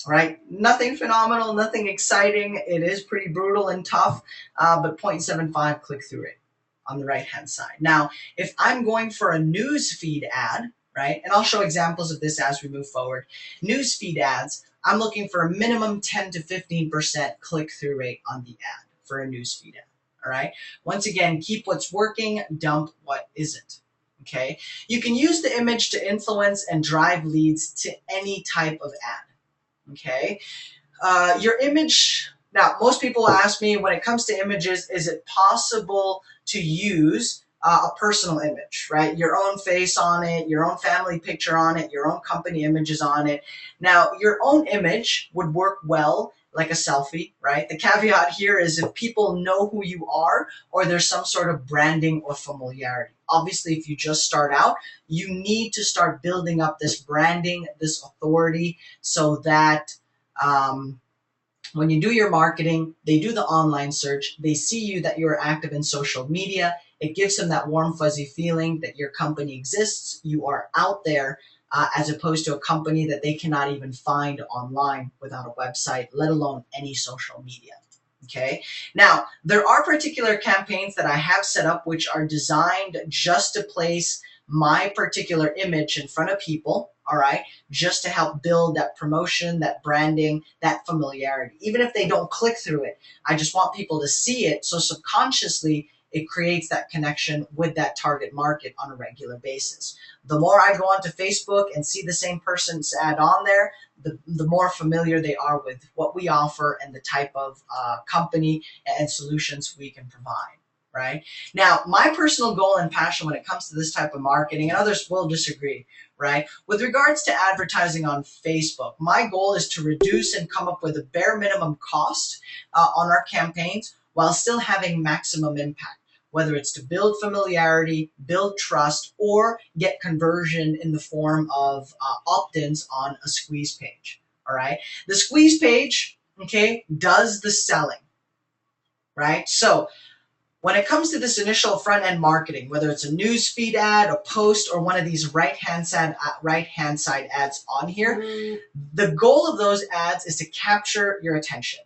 Right? Nothing phenomenal, nothing exciting. It is pretty brutal and tough, but 0.75 click-through rate on the right-hand side. Now, if I'm going for a newsfeed ad, right, and I'll show examples of this as we move forward, newsfeed ads, I'm looking for a minimum 10 to 15% click-through rate on the ad for a newsfeed ad, all right? Once again, keep what's working, dump what isn't. Okay? You can use the image to influence and drive leads to any type of ad. Okay, your image, now most people ask me when it comes to images, is it possible to use a personal image, right? Your own face on it, your own family picture on it, your own company images on it. Now, your own image would work well like a selfie, right? The caveat here is if people know who you are or there's some sort of branding or familiarity. Obviously, if you just start out, you need to start building up this branding, this authority, so that when you do your marketing, they do the online search, they see you that you're active in social media. It gives them that warm, fuzzy feeling that your company exists, you are out there, as opposed to a company that they cannot even find online without a website, let alone any social media. Okay. Now, there are particular campaigns that I have set up which are designed just to place my particular image in front of people, all right, just to help build that promotion, that branding, that familiarity. Even if they don't click through it, I just want people to see it. So subconsciously, it creates that connection with that target market on a regular basis. The more I go onto Facebook and see the same person's ad on there, the more familiar they are with what we offer and the type of company and solutions we can provide. Right? Now, my personal goal and passion when it comes to this type of marketing, and others will disagree, right? With regards to advertising on Facebook, my goal is to reduce and come up with a bare minimum cost on our campaigns while still having maximum impact, whether it's to build familiarity, build trust, or get conversion in the form of opt-ins on a squeeze page, all right? The squeeze page, okay, does the selling, right? So when it comes to this initial front-end marketing, whether it's a news feed ad, a post, or one of these right-hand side ads on here, the goal of those ads is to capture your attention,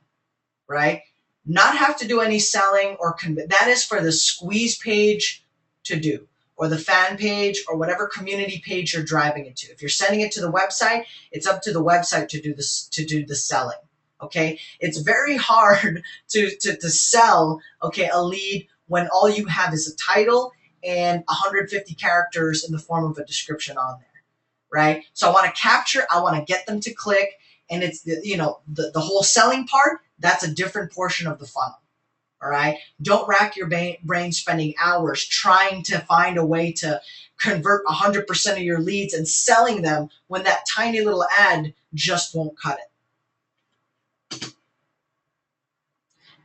right? Not have to do any selling or that is for the squeeze page to do, or the fan page, or whatever community page you're driving it to. If you're sending it to the website, it's up to the website to do this, to do the selling. Okay, it's very hard to sell, okay, a lead when all you have is a title and 150 characters in the form of a description on there, right? So I want to capture, I want to get them to click, and it's the whole selling part. That's a different portion of the funnel. All right, don't rack your brain spending hours trying to find a way to convert 100% of your leads and selling them when that tiny little ad just won't cut it.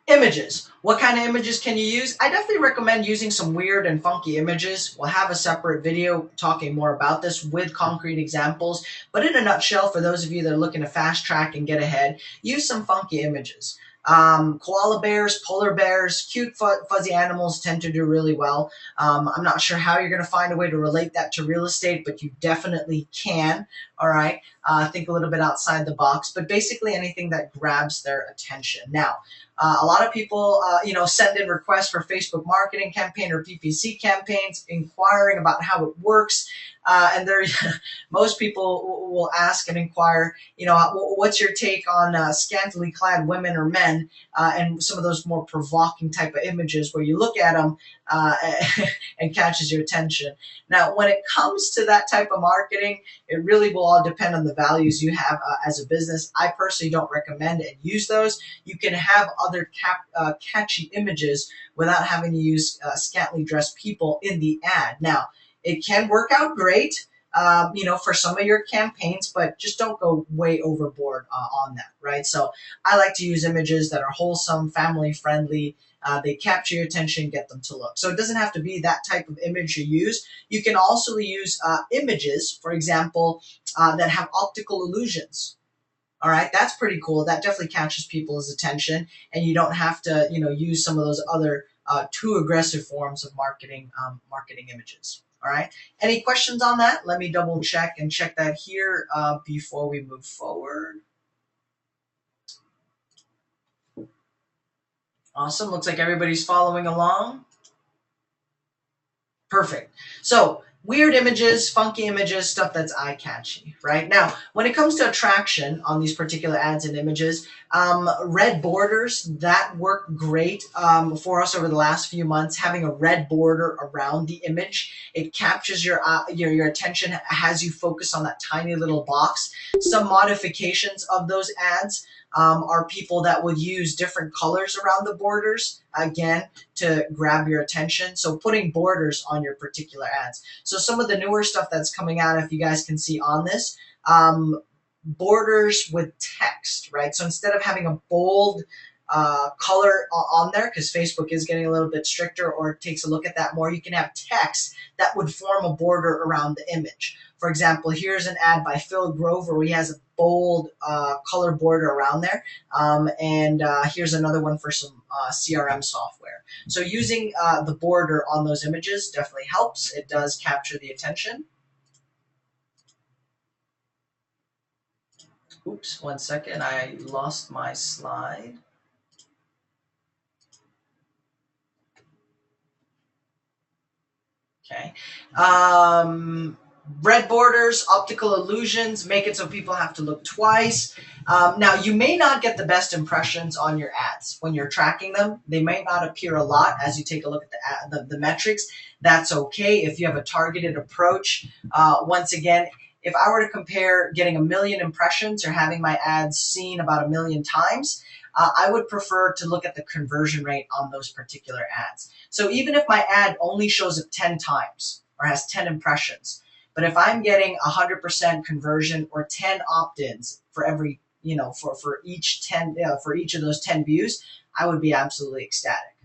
Images. What kind of images can you use? I definitely recommend using some weird and funky images. We'll have a separate video talking more about this with concrete examples. But in a nutshell, for those of you that are looking to fast track and get ahead, use some funky images. Koala bears, polar bears, cute fuzzy animals tend to do really well. I'm not sure how you're going to find a way to relate that to real estate, but you definitely can. All right. Think a little bit outside the box, but basically anything that grabs their attention. Now, a lot of people, send in requests for Facebook marketing campaign or PPC campaigns, inquiring about how it works. And most people will ask and inquire, what's your take on scantily clad women or men, and some of those more provoking type of images where you look at them and catches your attention. Now, when it comes to that type of marketing, it really will all depend on the values you have as a business. I personally don't recommend and use those. You can have other catchy images without having to use scantily dressed people in the ad. Now, it can work out great, for some of your campaigns, but just don't go way overboard on that, right? So I like to use images that are wholesome, family friendly. They capture your attention, get them to look. So it doesn't have to be that type of image you use. You can also use images, for example, that have optical illusions. All right, that's pretty cool. That definitely catches people's attention, and you don't have to, use some of those other too aggressive forms of marketing images. All right. Any questions on that? Let me double check and check that here before we move forward. Awesome. Looks like everybody's following along. Perfect. So weird images, funky images, stuff that's eye-catchy, right? Now, when it comes to attraction on these particular ads and images, red borders, that work great for us over the last few months. Having a red border around the image, it captures your attention, has you focus on that tiny little box. Some modifications of those ads are people that would use different colors around the borders, again, to grab your attention. So putting borders on your particular ads. So some of the newer stuff that's coming out, if you guys can see on this, borders with text, right? So instead of having a bold color on there, because Facebook is getting a little bit stricter or takes a look at that more, you can have text that would form a border around the image. For example, here's an ad by Phil Grover where he has a bold color border around there. And here's another one for some CRM software. So using the border on those images definitely helps. It does capture the attention. Oops, 1 second, I lost my slide. Okay. Red borders, optical illusions, make it so people have to look twice. Now, you may not get the best impressions on your ads when you're tracking them. They may not appear a lot as you take a look at the metrics. That's okay if you have a targeted approach. Once again, if I were to compare getting 1 million impressions or having my ads seen about 1 million times, I would prefer to look at the conversion rate on those particular ads. So even if my ad only shows up 10 times or has 10 impressions, but if I'm getting 100% conversion or 10 opt-ins for every, for each of those 10 views, I would be absolutely ecstatic,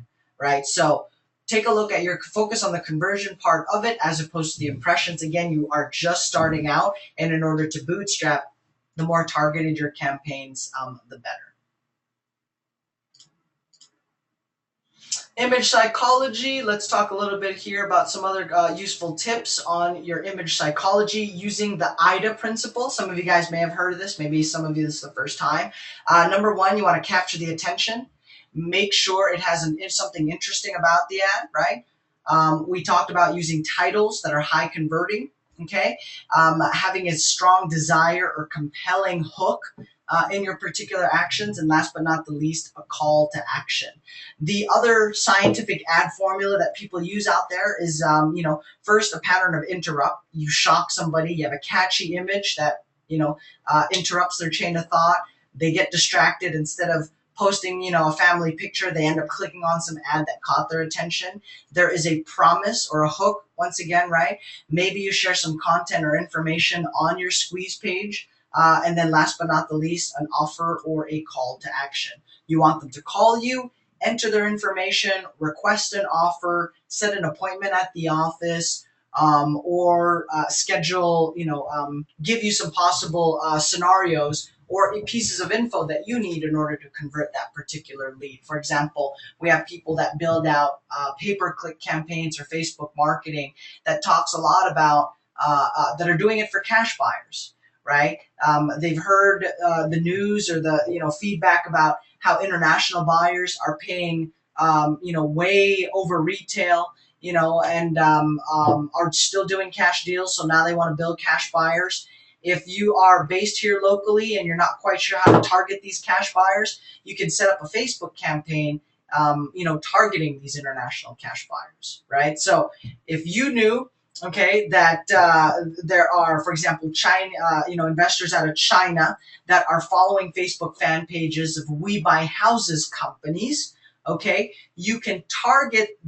right? So take a look at focus on the conversion part of it as opposed to the impressions. Again, you are just starting out, and in order to bootstrap, the more targeted your campaigns, the better. Image psychology. Let's talk a little bit here about some other useful tips on your image psychology using the IDA principle. Some of you guys may have heard of this. Maybe some of you this is the first time. Number one, you want to capture the attention. Make sure it has something interesting about the ad, right? We talked about using titles that are high converting, okay? Having a strong desire or compelling hook in your particular actions, and last but not the least, a call to action. The other scientific ad formula that people use out there is, first, a pattern of interrupt. You shock somebody, you have a catchy image that, interrupts their chain of thought. They get distracted. Instead of posting, a family picture, they end up clicking on some ad that caught their attention. There is a promise or a hook, once again, right? Maybe you share some content or information on your squeeze page. And then last but not the least, an offer or a call to action. You want them to call you, enter their information, request an offer, set an appointment at the office, or schedule, give you some possible scenarios or pieces of info that you need in order to convert that particular lead. For example, we have people that build out pay-per-click campaigns or Facebook marketing that talks a lot about, that are doing it for cash buyers. Right? They've heard the news or the feedback about how international buyers are paying way over retail, and are still doing cash deals. So now they want to build cash buyers. If you are based here locally and you're not quite sure how to target these cash buyers, you can set up a Facebook campaign, targeting these international cash buyers, right? So if you knew, okay, that there are, for example, China, investors out of China that are following Facebook fan pages of We Buy Houses companies, okay, you can target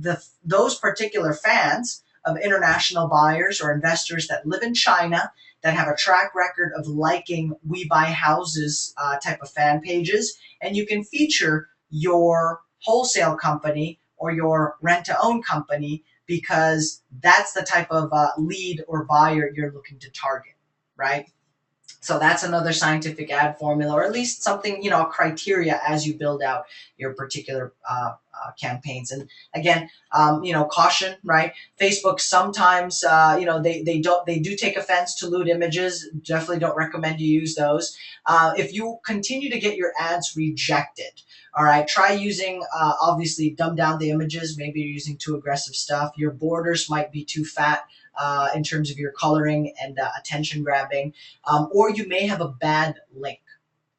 those particular fans of international buyers or investors that live in China that have a track record of liking We Buy Houses type of fan pages, and you can feature your wholesale company or your rent-to-own company because that's the type of lead or buyer you're looking to target, right? So that's another scientific ad formula, or at least something, a criteria as you build out your particular campaigns. And again, caution, right? Facebook sometimes, they do take offense to lewd images. Definitely don't recommend you use those. If you continue to get your ads rejected, all right, try using, obviously, dumb down the images. Maybe you're using too aggressive stuff. Your borders might be too fat in terms of your coloring and attention grabbing, or you may have a bad link.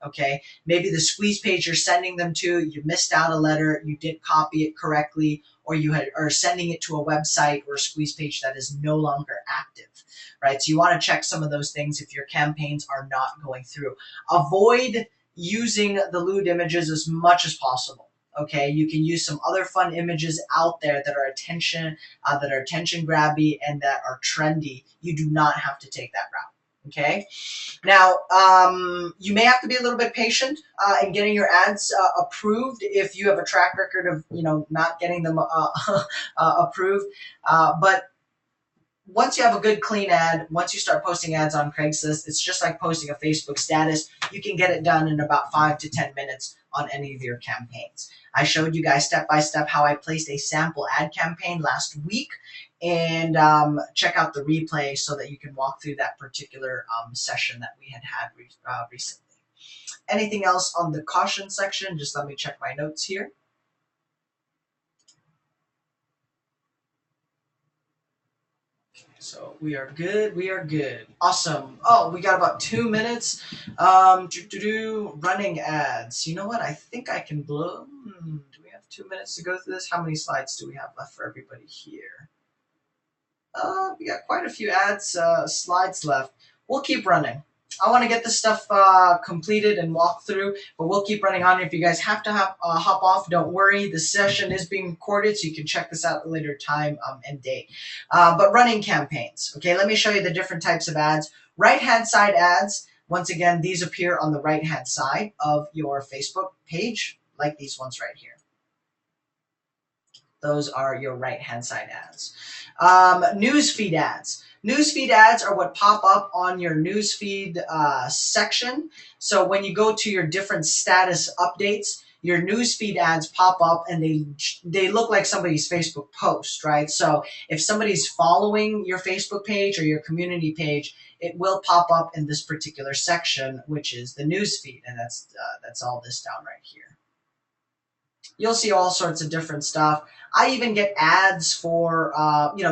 Okay, maybe the squeeze page you're sending them to, you missed out a letter, you didn't copy it correctly, or you are sending it to a website or a squeeze page that is no longer active, right? So you want to check some of those things if your campaigns are not going through. Avoid using the lewd images as much as possible. Okay, you can use some other fun images out there that are attention grabby and that are trendy. You do not have to take that route. Okay. Now, you may have to be a little bit patient in getting your ads approved if you have a track record of, not getting them approved. But once you have a good clean ad, once you start posting ads on Craigslist, it's just like posting a Facebook status. You can get it done in about 5 to 10 minutes on any of your campaigns. I showed you guys step by step how I placed a sample ad campaign last week, and check out the replay so that you can walk through that particular session that we had recently. Anything else on the caution section? Just let me check my notes here. So we are good. We are good. Awesome. Oh, we got about 2 minutes. Running ads. You know what? I think I can blow. Do we have 2 minutes to go through this? How many slides do we have left for everybody here? We got quite a few slides left. We'll keep running. I want to get this stuff completed and walk through, but we'll keep running on. If you guys have to hop off, don't worry. The session is being recorded, so you can check this out at a later time and date. But running campaigns. Okay, let me show you the different types of ads. Right-hand side ads. Once again, these appear on the right-hand side of your Facebook page, like these ones right here. Those are your right-hand side ads. Newsfeed ads. Newsfeed ads are what pop up on your newsfeed section. So when you go to your different status updates, your newsfeed ads pop up and they look like somebody's Facebook post, right? So if somebody's following your Facebook page or your community page, it will pop up in this particular section, which is the newsfeed, and that's all this down right here. You'll see all sorts of different stuff. I even get ads for,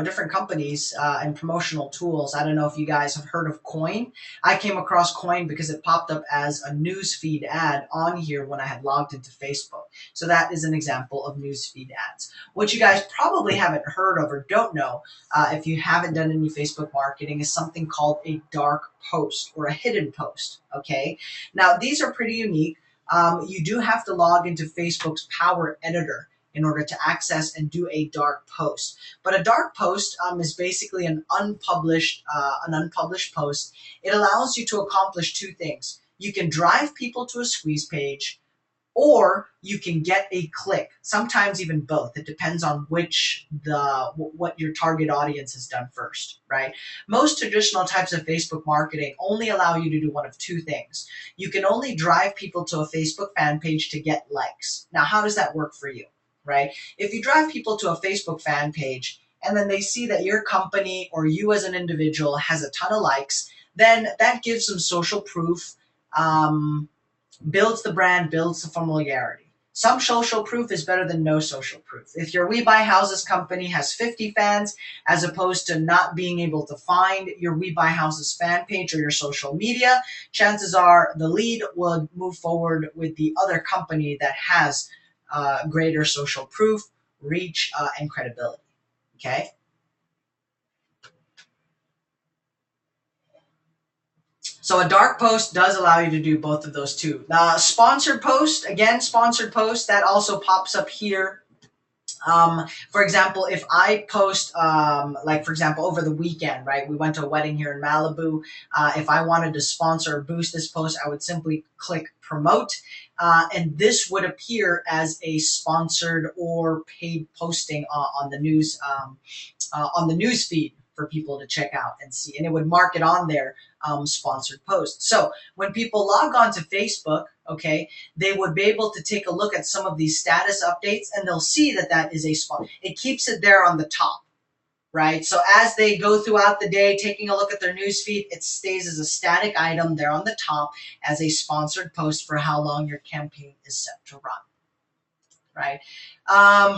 different companies and promotional tools. I don't know if you guys have heard of Coin. I came across Coin because it popped up as a newsfeed ad on here when I had logged into Facebook. So that is an example of newsfeed ads. What you guys probably haven't heard of or don't know, if you haven't done any Facebook marketing, is something called a dark post or a hidden post, okay? Now, these are pretty unique. You do have to log into Facebook's Power Editor in order to access and do a dark post. But a dark post is basically an unpublished post. It allows you to accomplish two things. You can drive people to a squeeze page, or you can get a click, sometimes even both. It depends on what your target audience has done first, right? Most traditional types of Facebook marketing only allow you to do one of two things. You can only drive people to a Facebook fan page to get likes. Now, how does that work for you, right? If you drive people to a Facebook fan page and then they see that your company or you as an individual has a ton of likes, then that gives them social proof, builds the brand, builds the familiarity. Some social proof is better than no social proof. If your We Buy Houses company has 50 fans, as opposed to not being able to find your We Buy Houses fan page or your social media, chances are the lead will move forward with the other company that has greater social proof, reach, and credibility. Okay? So a dark post does allow you to do both of those too. Sponsored post, again, that also pops up here. For example, if I post, for example, over the weekend, right, we went to a wedding here in Malibu. If I wanted to sponsor or boost this post, I would simply click promote, and this would appear as a sponsored or paid posting on the news feed for people to check out and see, and it would mark it on their sponsored post. So when people log on to Facebook, okay, they would be able to take a look at some of these status updates, and they'll see that is a spot. It keeps it there on the top, right? So as they go throughout the day, taking a look at their newsfeed, it stays as a static item there on the top as a sponsored post for how long your campaign is set to run. Right?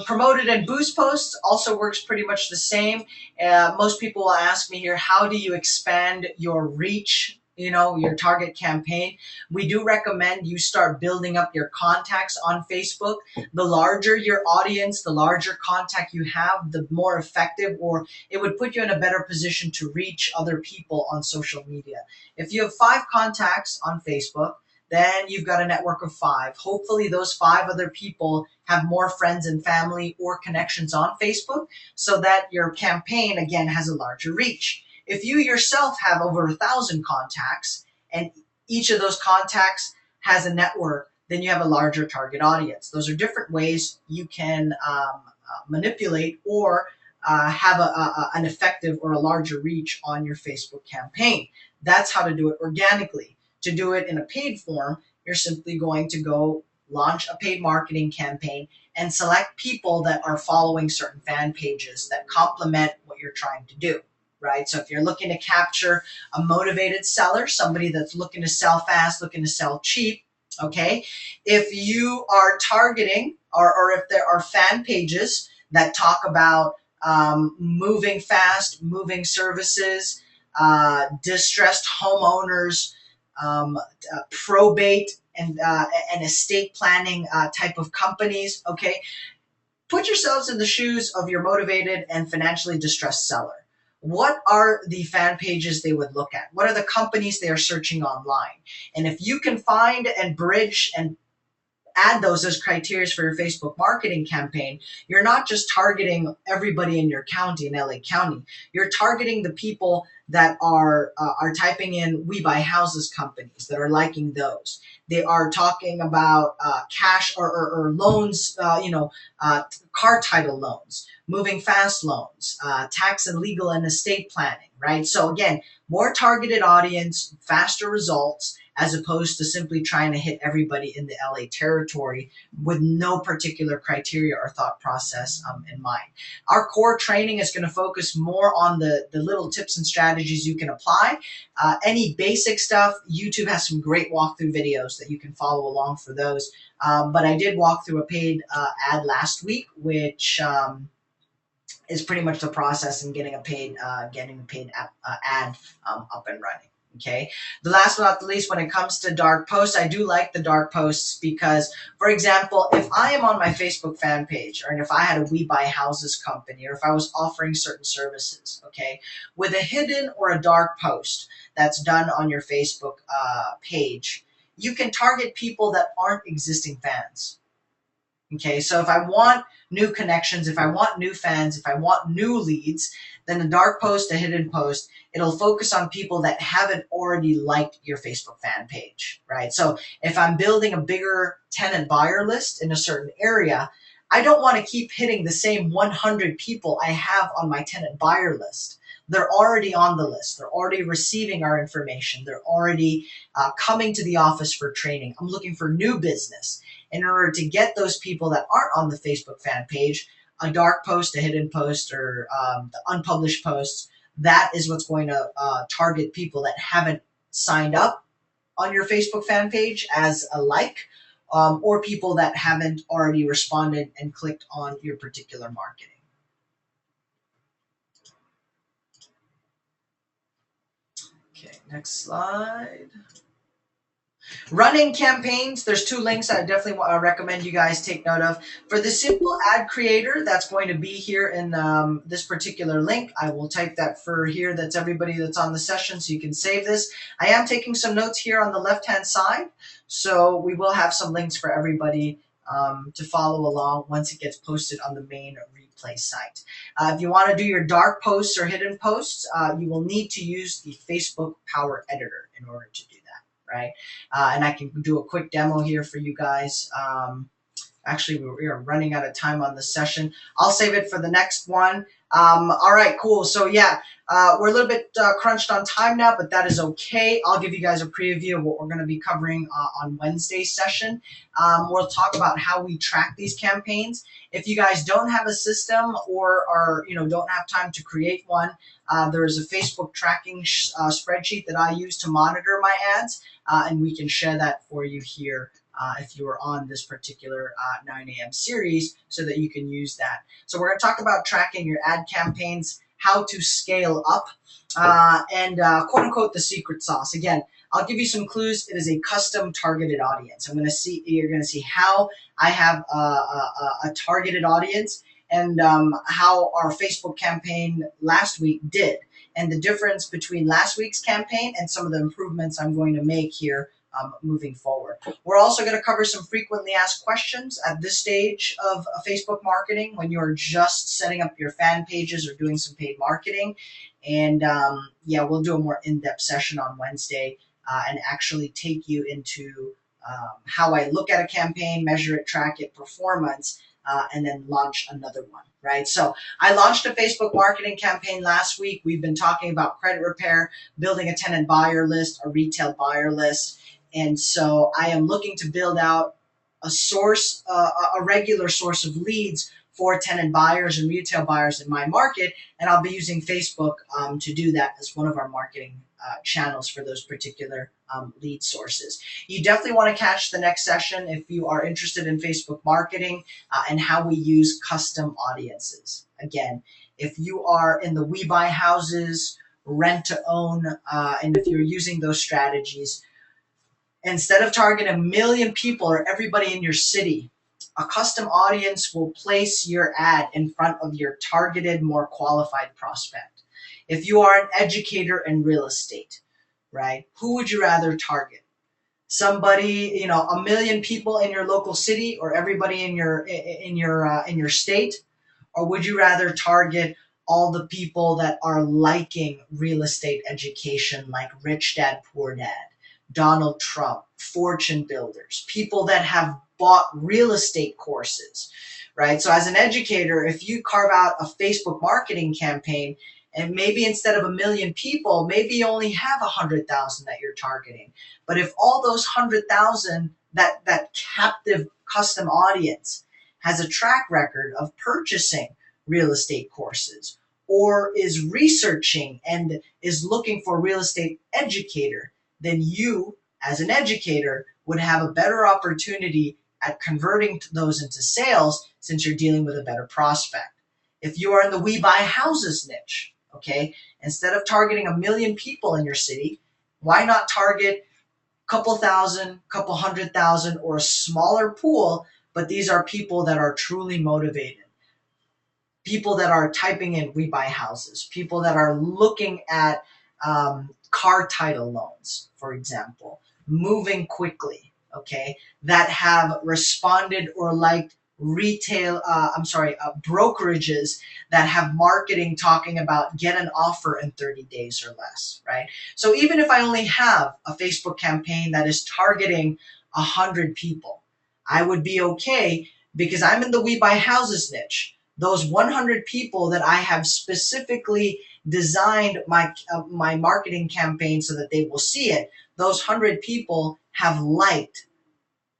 Promoted and boost posts also works pretty much the same. Most people will ask me here, how do you expand your reach, your target campaign? We do recommend you start building up your contacts on Facebook. The larger your audience, the larger contact you have, the more effective, or it would put you in a better position to reach other people on social media. If you have 5 contacts on Facebook, then you've got a network of 5. Hopefully those 5 other people have more friends and family or connections on Facebook so that your campaign, again, has a larger reach. if you yourself have over 1,000 contacts and each of those contacts has a network, then you have a larger target audience. Those are different ways you can manipulate or have an effective or a larger reach on your Facebook campaign. That's how to do it organically. To do it in a paid form, you're simply going to go launch a paid marketing campaign and select people that are following certain fan pages that complement what you're trying to do, right? So if you're looking to capture a motivated seller, somebody that's looking to sell fast, looking to sell cheap, okay? If you are targeting or if there are fan pages that talk about moving fast, moving services, distressed homeowners, probate and estate planning type of companies, okay? Put yourselves in the shoes of your motivated and financially distressed seller. What are the fan pages they would look at? What are the companies they are searching online? And if you can find and bridge and add those as criteria for your Facebook marketing campaign, you're not just targeting everybody in your county, in LA County. You're targeting the people that are typing in "We Buy Houses" companies that are liking those. They are talking about cash or loans, car title loans, moving fast loans, tax and legal and estate planning, right? So again, more targeted audience, faster results, as opposed to simply trying to hit everybody in the LA territory with no particular criteria or thought process in mind. Our core training is going to focus more on the little tips and strategies you can apply. Any basic stuff, YouTube has some great walkthrough videos that you can follow along for those. But I did walk through a paid ad last week, which is pretty much the process in getting a paid ad up and running. Okay. The last but not the least, when it comes to dark posts, I do like the dark posts because, for example, if I am on my Facebook fan page, or if I had a We Buy Houses company, or if I was offering certain services, okay, with a hidden or a dark post that's done on your Facebook page, you can target people that aren't existing fans. Okay, so if I want new connections, if I want new fans, if I want new leads, then a dark post, a hidden post, it'll focus on people that haven't already liked your Facebook fan page, right? So if I'm building a bigger tenant buyer list in a certain area, I don't want to keep hitting the same 100 people I have on my tenant buyer list. They're already on the list. They're already receiving our information. They're already coming to the office for training. I'm looking for new business. In order to get those people that aren't on the Facebook fan page, a dark post, a hidden post, or the unpublished posts, that is what's going to target people that haven't signed up on your Facebook fan page as a like, or people that haven't already responded and clicked on your particular marketing. Okay, next slide. Running campaigns, there's two links I definitely recommend you guys take note of. For the simple ad creator, that's going to be here in this particular link. I will type that for here. That's everybody that's on the session, so you can save this. I am taking some notes here on the left-hand side, so we will have some links for everybody to follow along once it gets posted on the main replay site. If you want to do your dark posts or hidden posts, you will need to use the Facebook Power Editor in order to do that. Right, and I can do a quick demo here for you guys. Actually, we are running out of time on this session. I'll save it for the next one. All right, cool. So yeah, we're a little bit crunched on time now, but that is okay. I'll give you guys a preview of what we're going to be covering on Wednesday's session. We'll talk about how we track these campaigns. If you guys don't have a system or are don't have time to create one, there is a Facebook tracking spreadsheet that I use to monitor my ads, and we can share that for you here if you are on this particular 9 a.m. series so that you can use that. So we're going to talk about tracking your ad campaigns, how to scale up, and quote unquote the secret sauce. Again, I'll give you some clues. It is a custom targeted audience. You're going to see how I have a targeted audience and how our Facebook campaign last week did, and the difference between last week's campaign and some of the improvements I'm going to make here moving forward. We're also going to cover some frequently asked questions at this stage of Facebook marketing when you're just setting up your fan pages or doing some paid marketing. And yeah, we'll do a more in-depth session on Wednesday and actually take you into how I look at a campaign, measure it, track it, performance, and then launch another one, right? So I launched a Facebook marketing campaign last week. We've been talking about credit repair, building a tenant buyer list, a retail buyer list. And so I am looking to build out a source, a regular source of leads for tenant buyers and retail buyers in my market. And I'll be using Facebook to do that as one of our marketing channels for those particular lead sources. You definitely want to catch the next session if you are interested in Facebook marketing and how we use custom audiences. Again, if you are in the we buy houses, rent to own, and if you're using those strategies, instead of targeting 1 million people or everybody in your city, a custom audience will place your ad in front of your targeted, more qualified prospect. If you are an educator in real estate, right, who would you rather target? Somebody, 1 million people in your local city or everybody in your state? Or would you rather target all the people that are liking real estate education, like Rich Dad, Poor Dad, Donald Trump, fortune builders, people that have bought real estate courses, right? So as an educator, if you carve out a Facebook marketing campaign and maybe instead of 1 million people, maybe you only have 100,000 that you're targeting. But if all those 100,000, that captive custom audience has a track record of purchasing real estate courses or is researching and is looking for a real estate educator, then you, as an educator, would have a better opportunity at converting those into sales since you're dealing with a better prospect. If you are in the we buy houses niche, okay, instead of targeting 1 million people in your city, why not target a couple thousand, couple 100,000, or a smaller pool, but these are people that are truly motivated. People that are typing in we buy houses, people that are looking at car title loans, for example, moving quickly, okay, that have responded or liked brokerages that have marketing talking about get an offer in 30 days or less, right? So even if I only have a Facebook campaign that is targeting 100 people, I would be okay because I'm in the we buy houses niche. Those 100 people that I have specifically designed my marketing campaign so that they will see it, those 100 people have liked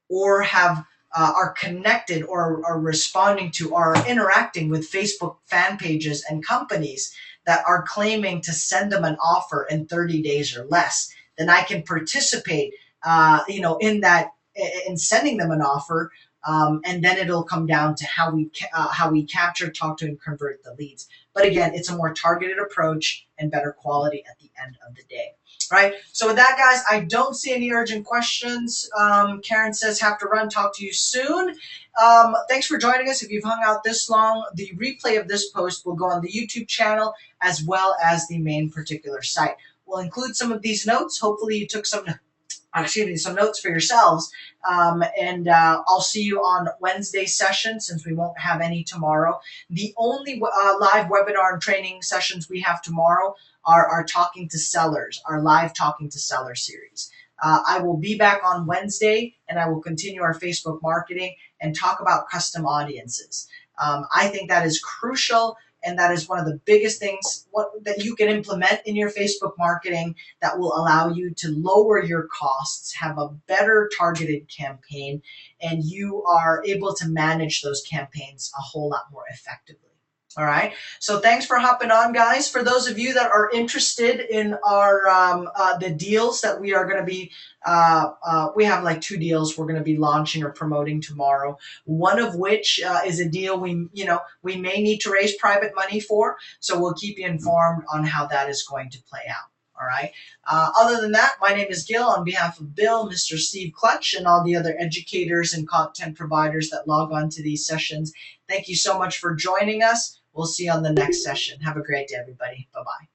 or have are connected or are responding to or are interacting with Facebook fan pages and companies that are claiming to send them an offer in 30 days or less. Then I can participate, in that, in sending them an offer. And then it'll come down to how we capture, talk to, and convert the leads. But again, it's a more targeted approach and better quality at the end of the day. Right? So with that, guys, I don't see any urgent questions. Karen says, have to run. Talk to you soon. Thanks for joining us. If you've hung out this long, the replay of this post will go on the YouTube channel as well as the main particular site. We'll include some of these notes. Hopefully you took some notes for yourselves. And I'll see you on Wednesday session since we won't have any tomorrow. The only live webinar and training sessions we have tomorrow are our Talking to Sellers, our live Talking to Sellers series. I will be back on Wednesday and I will continue our Facebook marketing and talk about custom audiences. I think that is crucial. And that is one of the biggest things that you can implement in your Facebook marketing that will allow you to lower your costs, have a better targeted campaign, and you are able to manage those campaigns a whole lot more effectively. All right. So thanks for hopping on, guys. For those of you that are interested in our the deals that we are going to be, we have like 2 deals we're going to be launching or promoting tomorrow. One of which is a deal we may need to raise private money for. So we'll keep you informed on how that is going to play out. All right. Other than that, my name is Gil. On behalf of Bill, Mr. Steve Clutch, and all the other educators and content providers that log on to these sessions, thank you so much for joining us. We'll see you on the next session. Have a great day, everybody. Bye-bye.